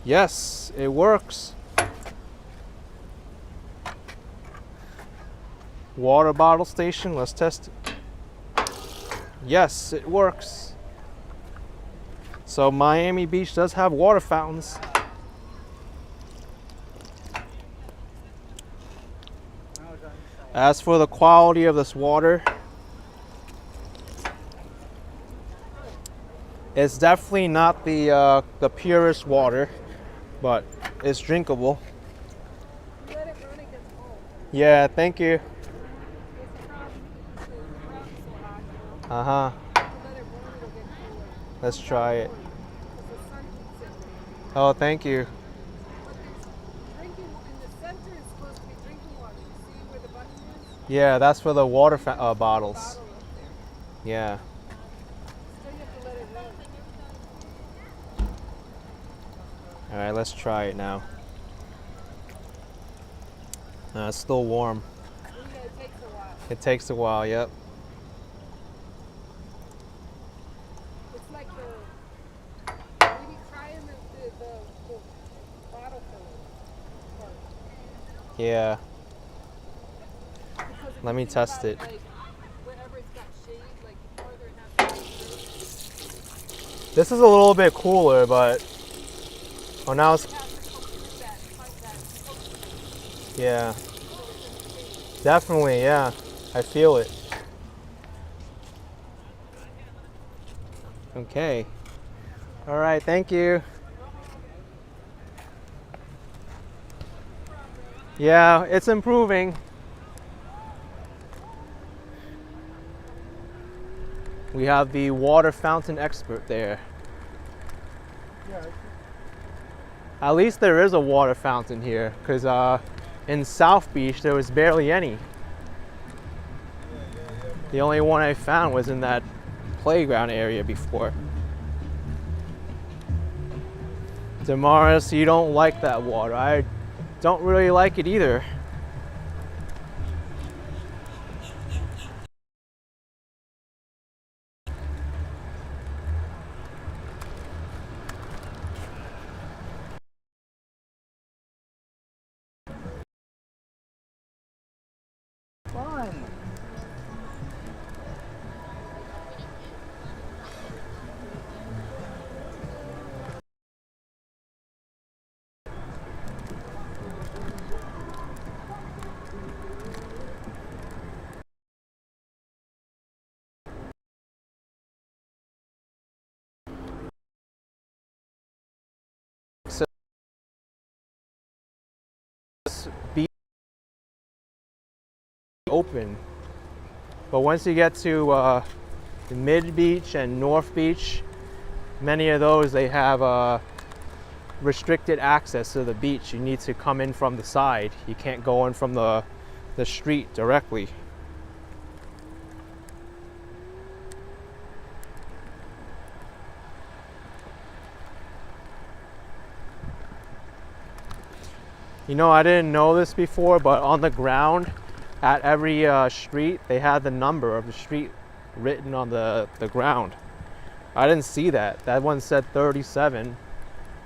Yes, it works. Water bottle station, let's test it. Yes, it works. So Miami Beach does have water fountains. As for the quality of this water, it's definitely not the purest water, but it's drinkable. Let it run against cold. Yeah, thank you. It's a problem. Uh-huh. Let it run, it'll get cooler. Let's try it. Because the sun eats it. Oh, thank you. But there's drinking in the center is supposed to be drinking water. You see where the button is? Yeah, that's for the water bottles. Bottle up there. Yeah. Still you have to let it run. All right, let's try it now. It's still warm. Yeah, it takes a while. It takes a while, yep. It's like when you try in the bottle filler part. Yeah. Because if Let you me think test about it. Like, wherever it's got shade, like the farther it has to be through, This is a little bit cooler, but oh, now it's it has to go through that filter yeah, so it doesn't change. definitely, yeah. I feel it. Okay. All right, thank you. Yeah, it's improving. We have the water fountain expert there. Yeah, At least there is a water fountain here, because in South Beach there was barely any. The only one I found was in that playground area before. Damaris, you don't like that water. I don't really like it either. fun. Be open, but once you get to the Mid Beach and North Beach, many of those they have restricted access to the beach. You need to come in from the side. You can't go in from the street directly. You know, I didn't know this before, but on the ground at every street, they had the number of the street written on the ground. I didn't see that. That one said 37.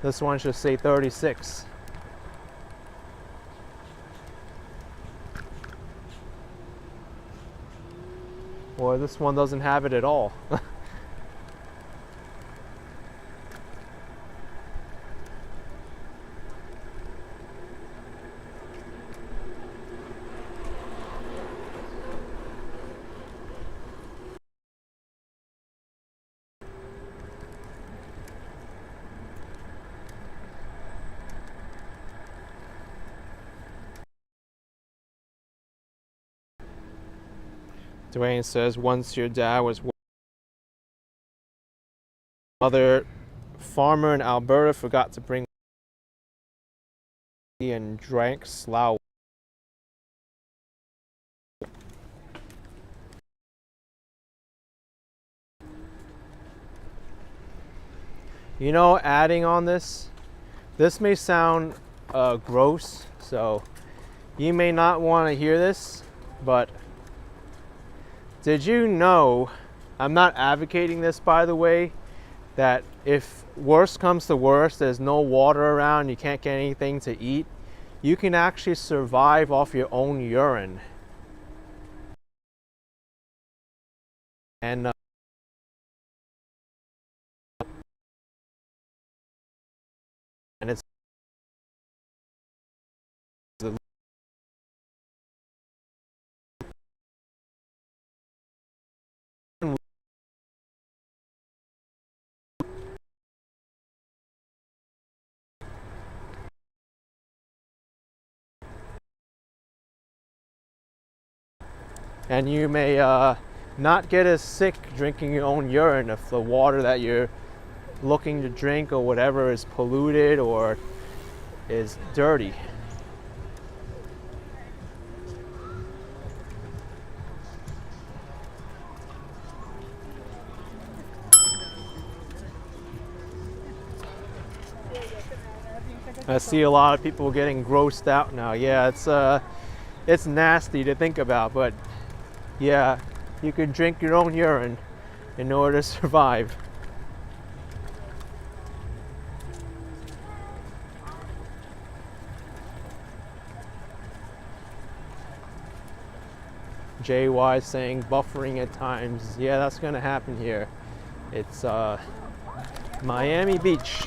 This one should say 36. Or this one doesn't have it at all. Dwayne says once your dad was mother farmer in Alberta forgot to bring and drank slough. You know, adding on this may sound gross, so you may not want to hear this, but did you know, I'm not advocating this by the way, that if worse comes to worse, there's no water around, you can't get anything to eat, you can actually survive off your own urine. And it's and you may not get as sick drinking your own urine if the water that you're looking to drink or whatever is polluted or is dirty. I see a lot of people getting grossed out now. Yeah, it's nasty to think about, but yeah, you can drink your own urine in order to survive. JY saying buffering at times. Yeah, that's gonna happen here. It's Miami Beach.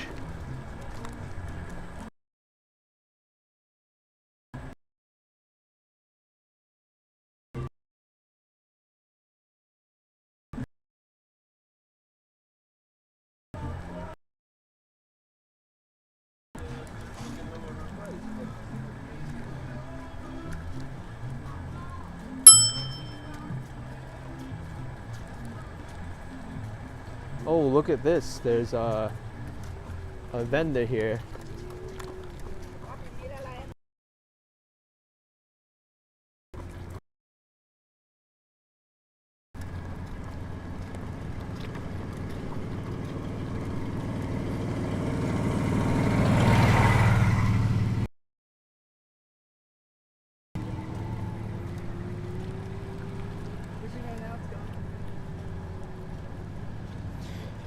Oh, look at this. There's a vendor here.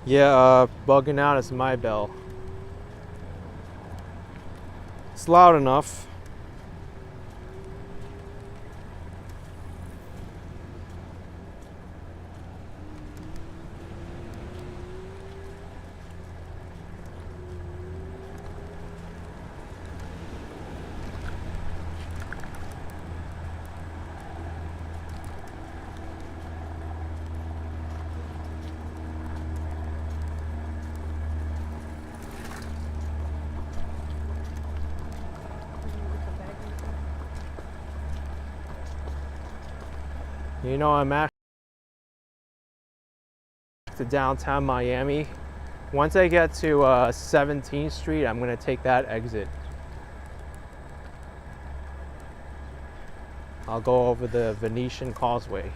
Yeah, bugging out is my bell. It's loud enough. You know, I'm actually to downtown Miami. Once I get to 17th Street, I'm gonna take that exit. I'll go over the Venetian Causeway.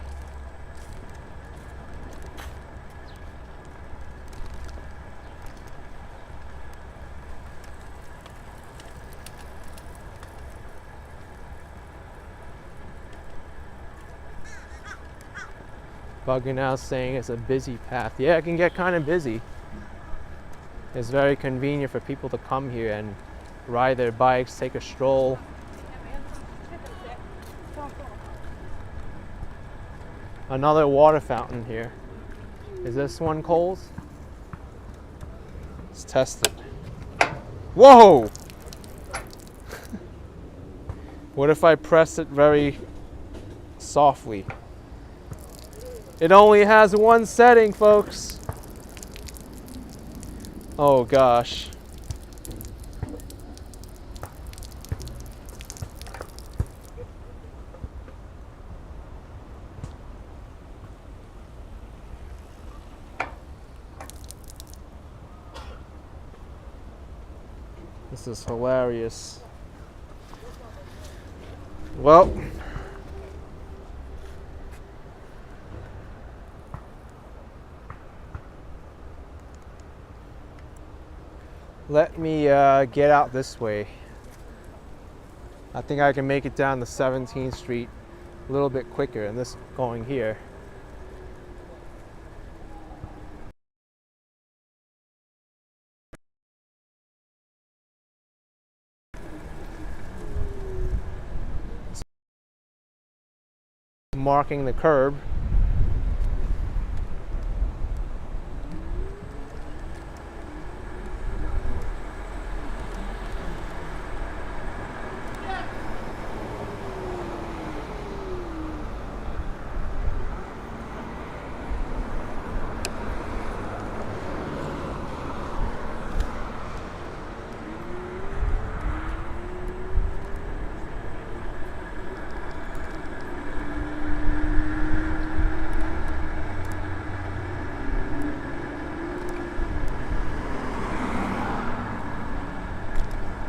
Bugging out saying it's a busy path. Yeah, it can get kind of busy. It's very convenient for people to come here and ride their bikes, take a stroll. Another water fountain here. Is this one Kohl's? Let's test it. Whoa! What if I press it very softly? It only has one setting, folks. Oh gosh. This is hilarious. Well, let me get out this way. I think I can make it down to 17th Street a little bit quicker than this going here. Marking the curb.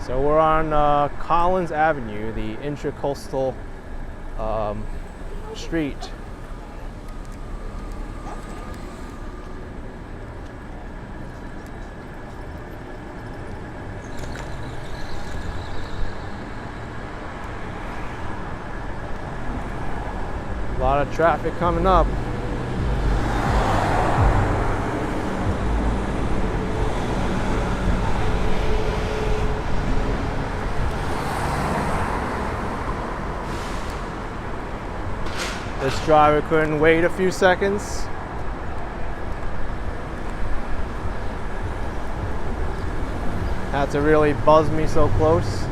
So we're on Collins Avenue, the intracoastal street. A lot of traffic coming up. This driver couldn't wait a few seconds. Had to really buzz me so close.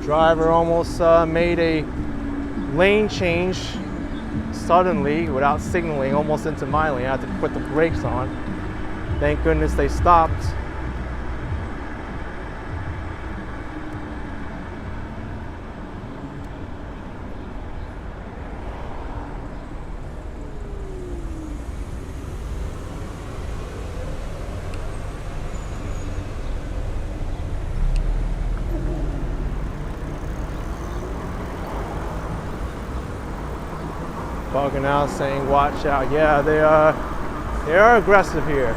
Driver almost made a lane change suddenly without signaling, almost into my lane. I had to put the brakes on. Thank goodness they stopped. Bugging out, saying watch out. Yeah, they are aggressive here.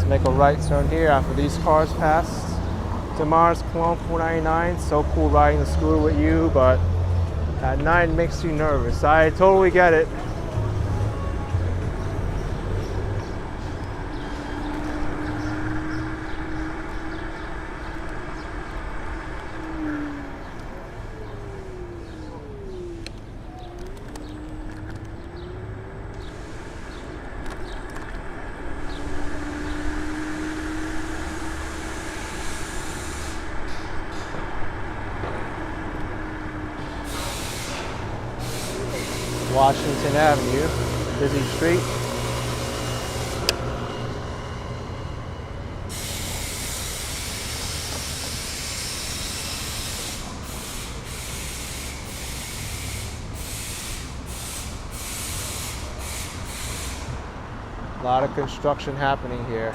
Make a right turn here after these cars pass. Tomorrow's Cologne 499. So cool riding the scooter with you, but at night it makes you nervous. I totally get it. Washington Avenue, busy street. A lot of construction happening here.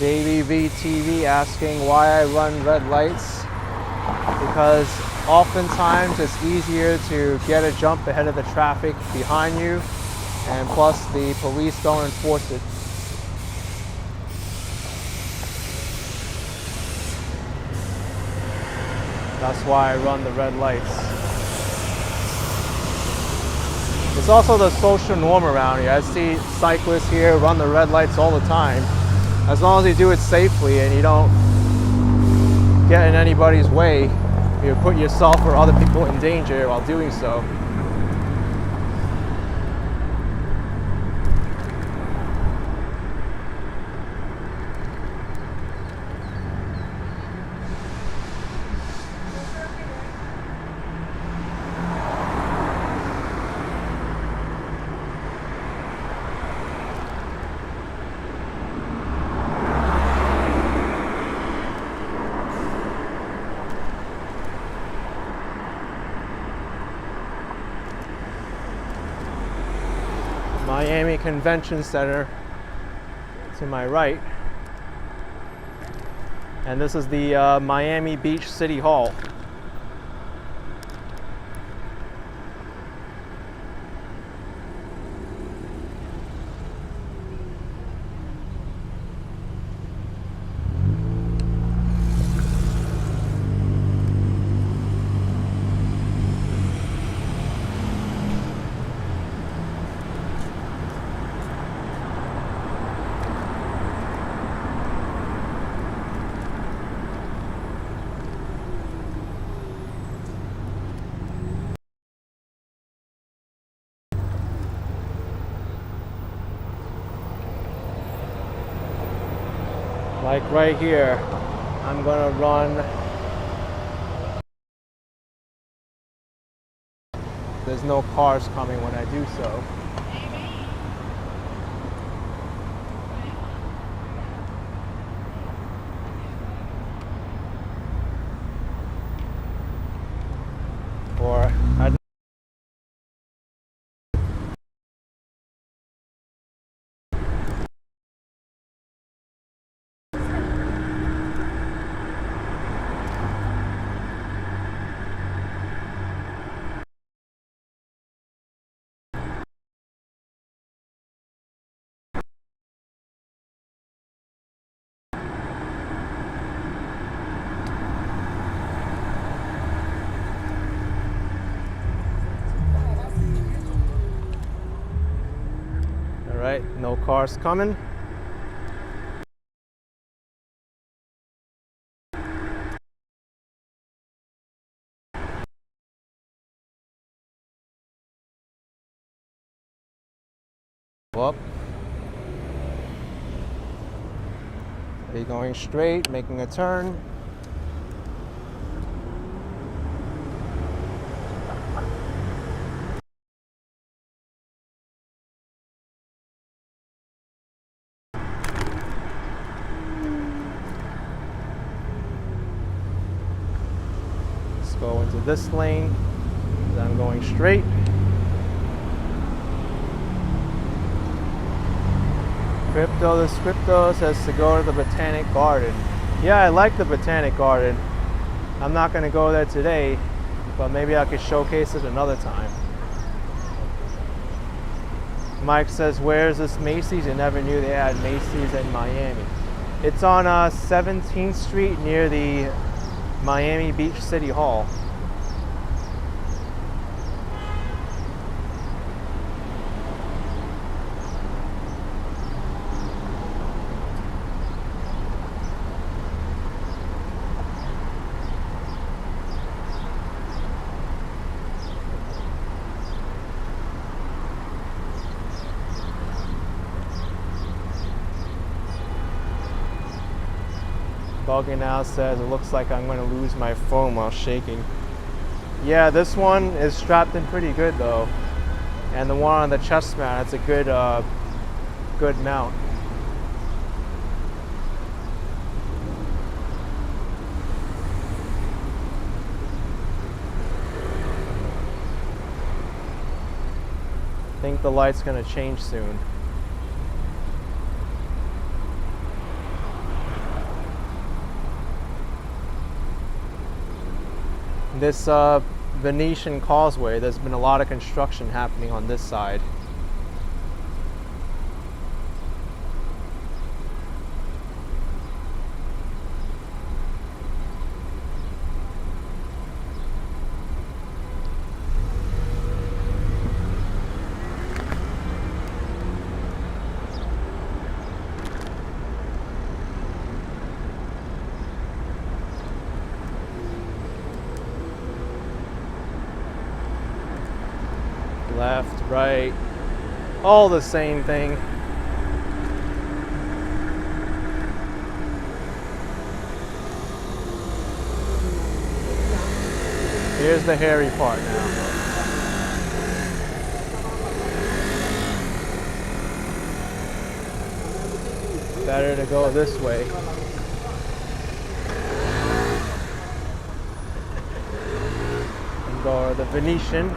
JVV TV asking why I run red lights, because oftentimes it's easier to get a jump ahead of the traffic behind you, and plus the police don't enforce it. That's why I run the red lights. It's also the social norm around here. I see cyclists here run the red lights all the time. As long as you do it safely and you don't get in anybody's way, you put yourself or other people in danger while doing so. Miami Convention Center to my right. And this is the Miami Beach City Hall. Like right here, I'm gonna run. There's no cars coming when I do so. Or I Alright, no cars coming. Up. Are you going straight, making a turn? Let's go into this lane. I'm going straight. Crypto, this crypto says to go to the Botanic Garden. Yeah, I like the Botanic Garden. I'm not going to go there today, but maybe I could showcase it another time. Mike says, where's this Macy's? I never knew they had Macy's in Miami. It's on 17th Street near the Miami Beach City Hall. Buggy now says it looks like I'm going to lose my phone while shaking. Yeah, this one is strapped in pretty good though, and the one on the chest mount, it's a good good mount. I think the light's going to change soon. This Venetian Causeway, there's been a lot of construction happening on this side. Left, right, all the same thing. Here's the hairy part now. Better to go this way. And go to the Venetian.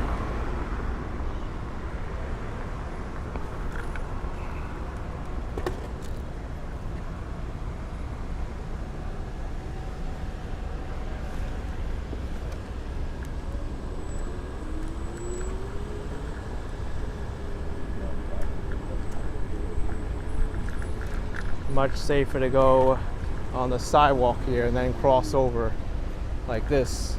much safer to go on the sidewalk here and then cross over like this.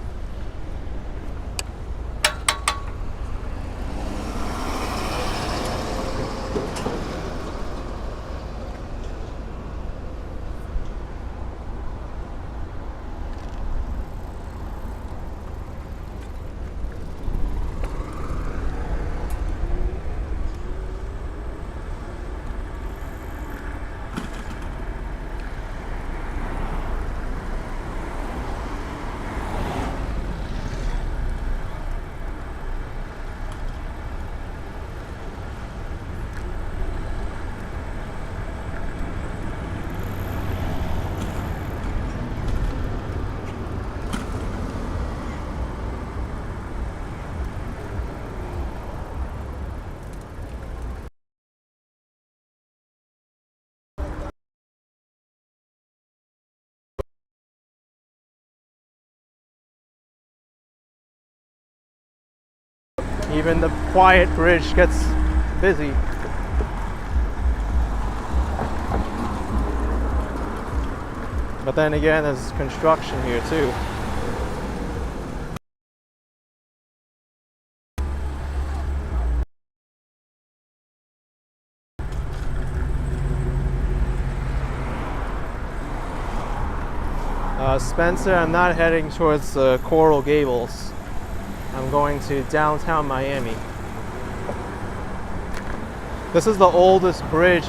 Even the quiet bridge gets busy. But then again, there's construction here too. Spencer, I'm not heading towards Coral Gables. I'm going to downtown Miami. This is the oldest bridge.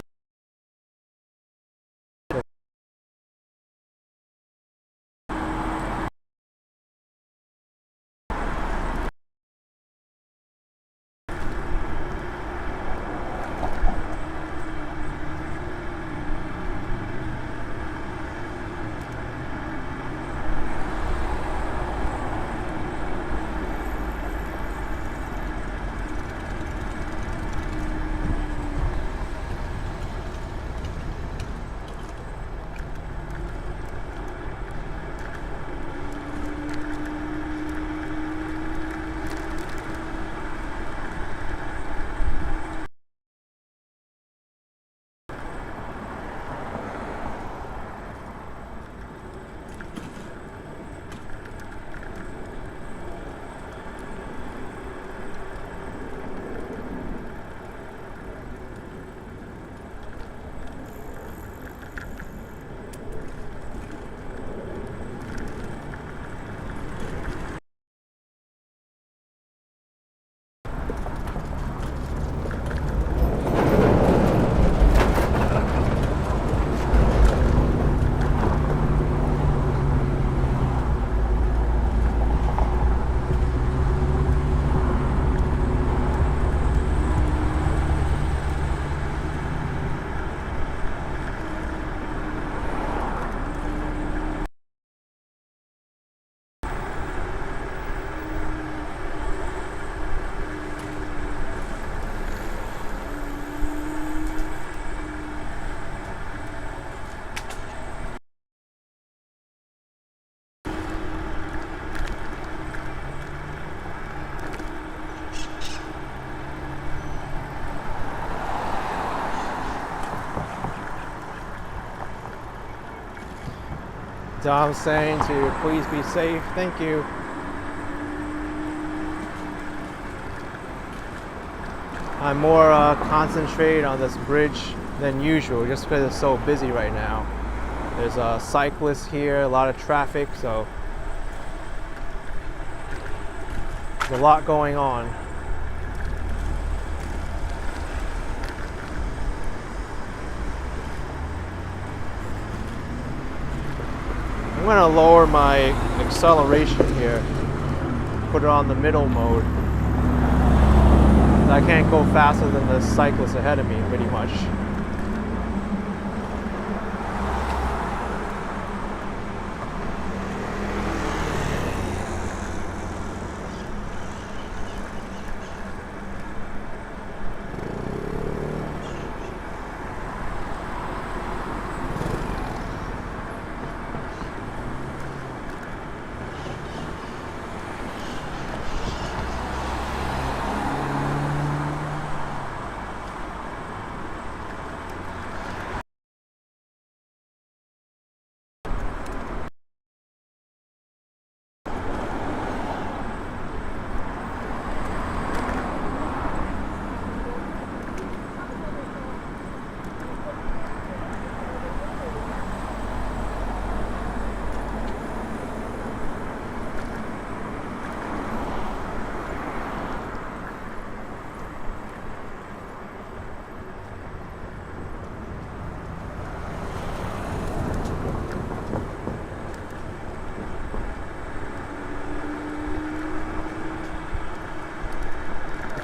Dom's saying to please be safe. Thank you. I'm more concentrated on this bridge than usual just because it's so busy right now. There's a cyclist here, a lot of traffic, so there's a lot going on. I'm going to lower my acceleration here, put it on the middle mode. I can't go faster than the cyclist ahead of me, pretty much.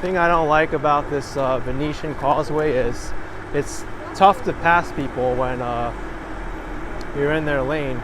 thing I don't like about this Venetian Causeway is it's tough to pass people when you're in their lane.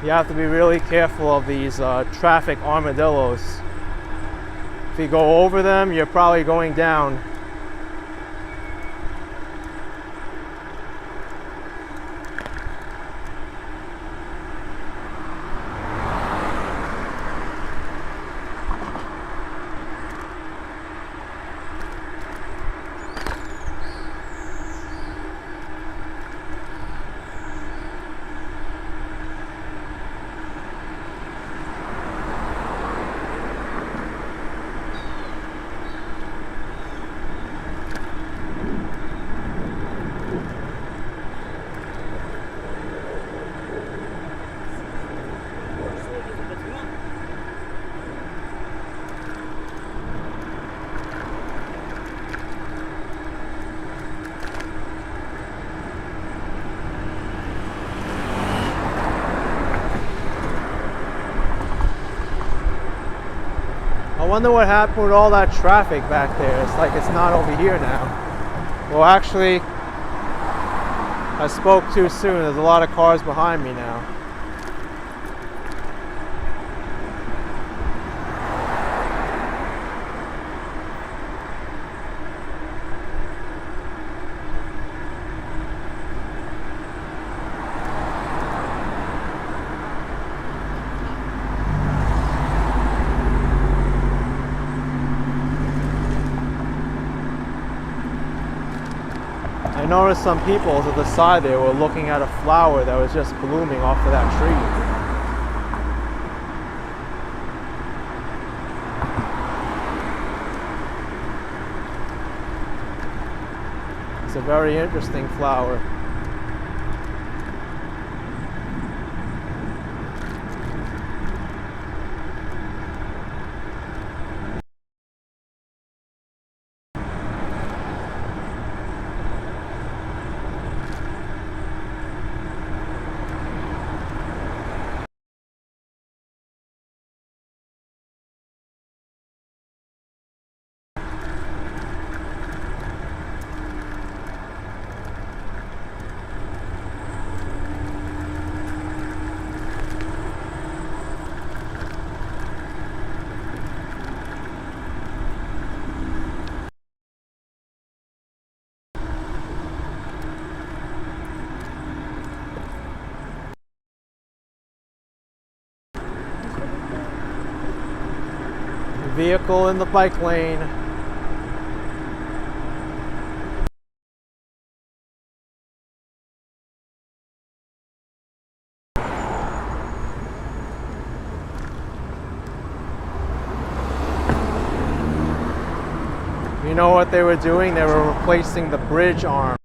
You have to be really careful of these traffic armadillos. If you go over them, you're probably going down. I wonder what happened with all that traffic back there. It's like it's not over here now. Well, actually, I spoke too soon. There's a lot of cars behind me now. I noticed some people to the side there were looking at a flower that was just blooming off of that tree. It's a very interesting flower. Vehicle in the bike lane. You know what they were doing? They were replacing the bridge arm.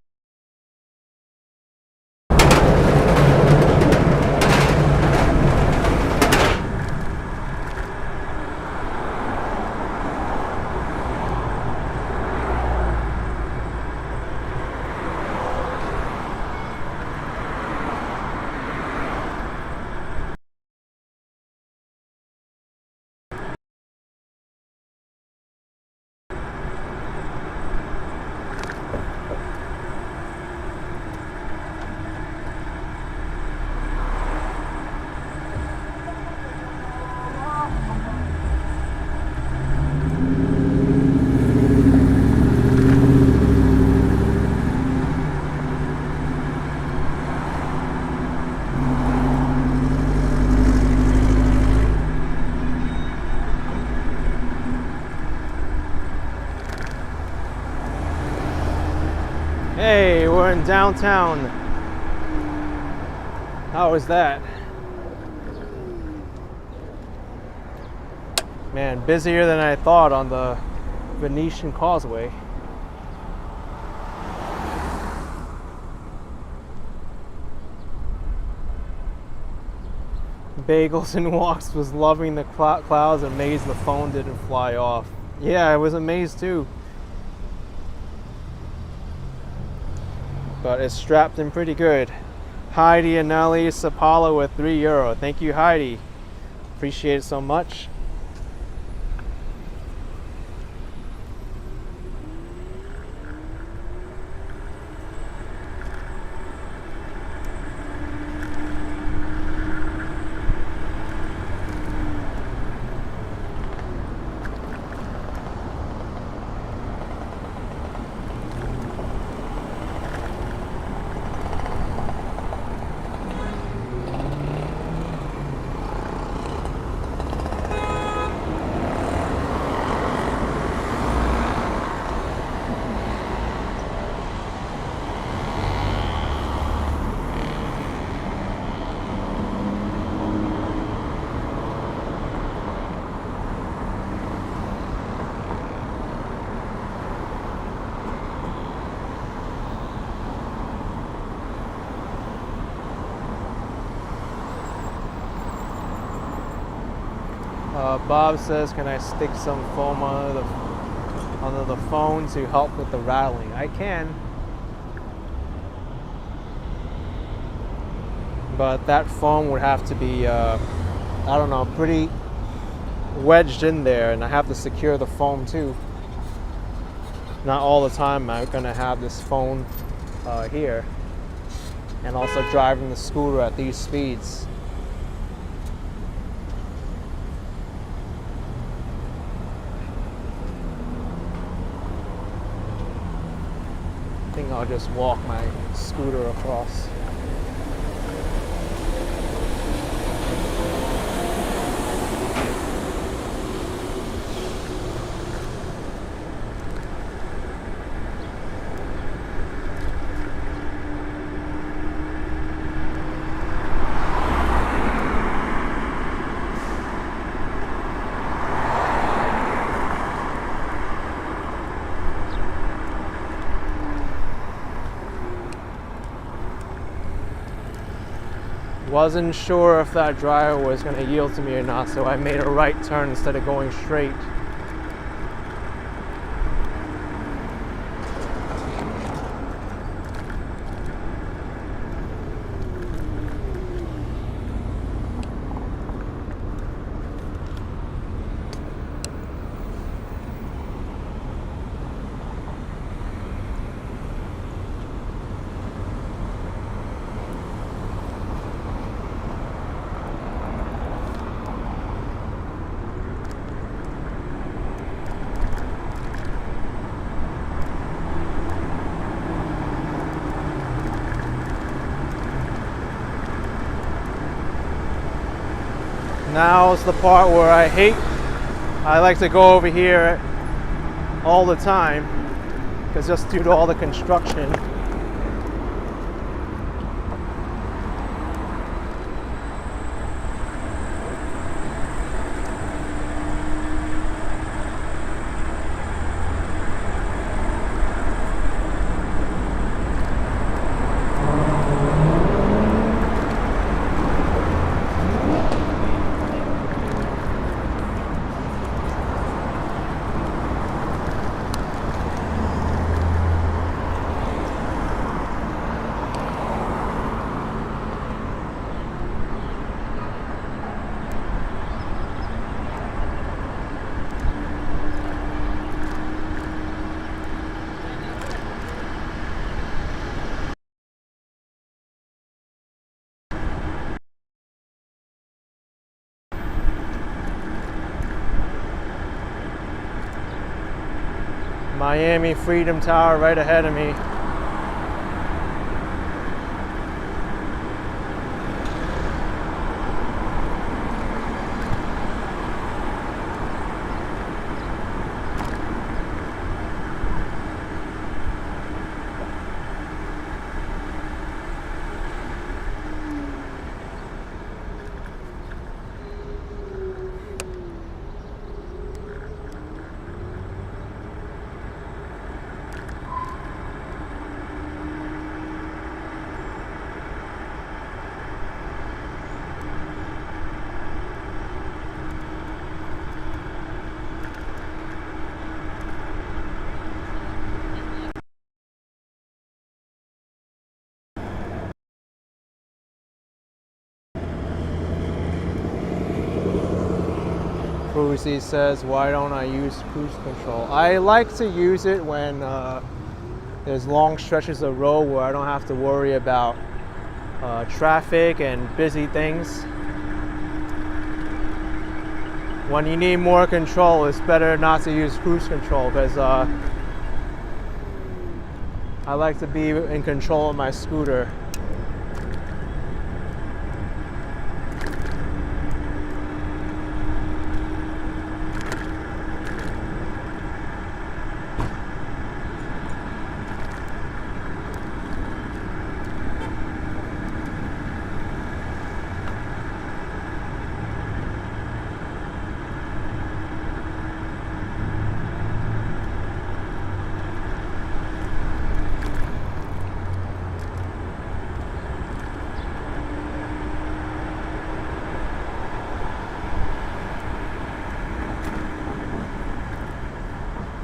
Hey, we're in downtown. How was that? Man, busier than I thought on the Venetian Causeway. Bagels and Walks was loving the clouds, amazed the phone didn't fly off. Yeah, I was amazed too. But it's strapped in pretty good. Heidi and Nelly Sapala with €3. Thank you, Heidi. Appreciate it so much. Bob says, can I stick some foam under the phone to help with the rattling? I can. But that foam would have to be, I don't know, pretty wedged in there, and I have to secure the foam too. Not all the time I'm gonna have this foam here. And also driving the scooter at these speeds. I think I'll just walk my scooter across. Wasn't sure if that driver was going to yield to me or not, so I made a right turn instead of going straight. Now's the part where I like to go over here all the time, because just due to all the construction. Miami Freedom Tower right ahead of me. Cruzy says, why don't I use cruise control? I like to use it when there's long stretches of road where I don't have to worry about traffic and busy things. When you need more control, it's better not to use cruise control because I like to be in control of my scooter.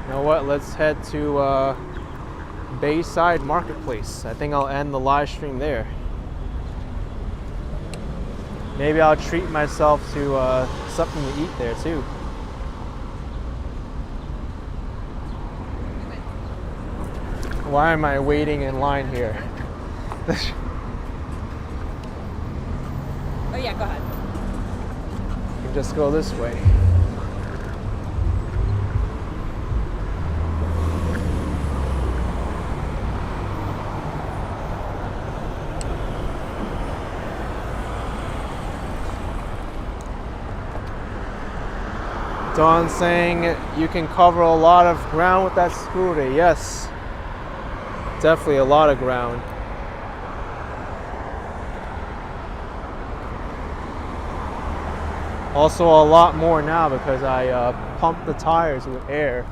You know what? Let's head to Bayside Marketplace. I think I'll end the live stream there. Maybe I'll treat myself to something to eat there too. Why am I waiting in line here? Oh yeah, go ahead. You can just go this way. Dawn saying you can cover a lot of ground with that scooter. Yes, definitely a lot of ground. Also a lot more now because I pumped the tires with air.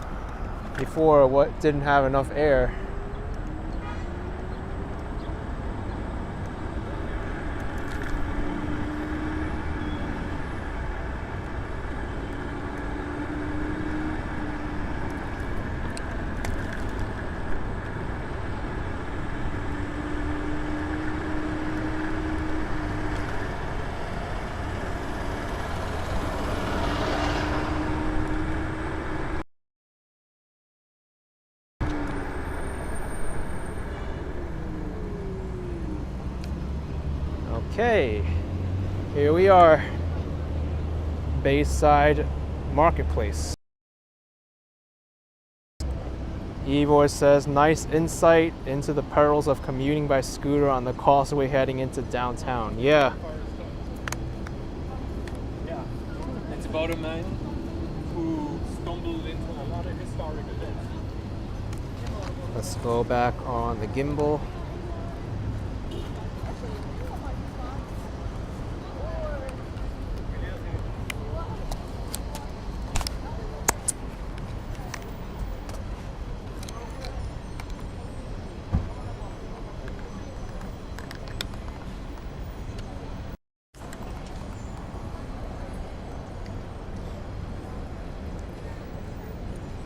Before, what didn't have enough air. Okay, here we are, Bayside Marketplace. Evor says, nice insight into the perils of commuting by scooter on the causeway heading into downtown. Yeah. Yeah. It's about a man who stumbled into a lot of historic events. Let's go back on the gimbal.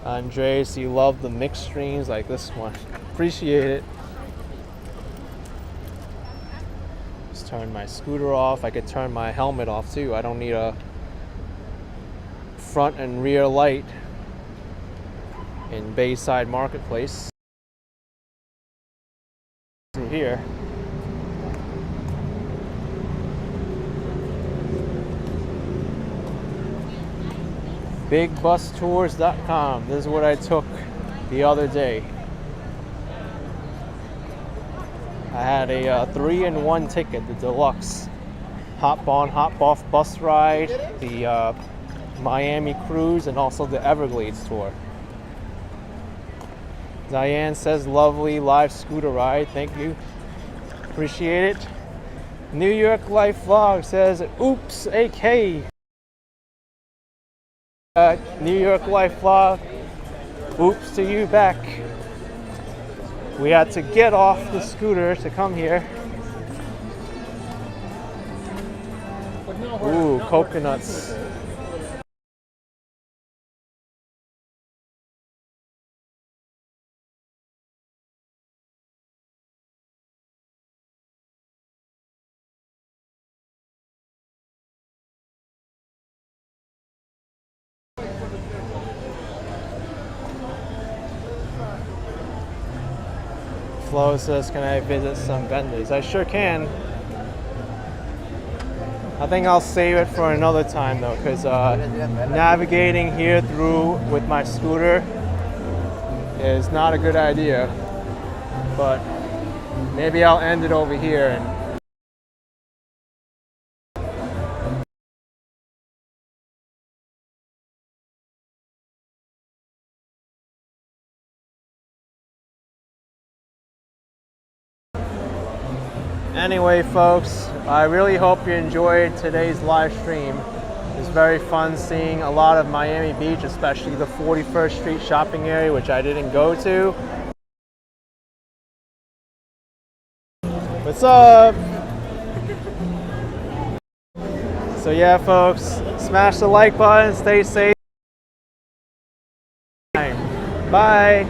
Andres, you love the mixed streams like this one. Appreciate it. Just turn my scooter off. I could turn my helmet off too. I don't need a front and rear light in Bayside Marketplace. Here. BigBusTours.com. This is what I took the other day. I had a 3-in-1 ticket, the deluxe. Hop on, hop off bus ride, the Miami cruise, and also the Everglades tour. Diane says, lovely live scooter ride. Thank you. Appreciate it. New York Life Vlog says, oops, AK. New York Life Vlog, oops to you back. We had to get off the scooter to come here. Ooh, coconuts. Flo says, can I visit some vendors? I sure can. I think I'll save it for another time though, because navigating here through with my scooter is not a good idea. But maybe I'll end it over here. Anyway, folks, I really hope you enjoyed today's live stream. It was very fun seeing a lot of Miami Beach, especially the 41st Street shopping area, which I didn't go to. What's up? So yeah, folks, smash the like button, stay safe. Bye.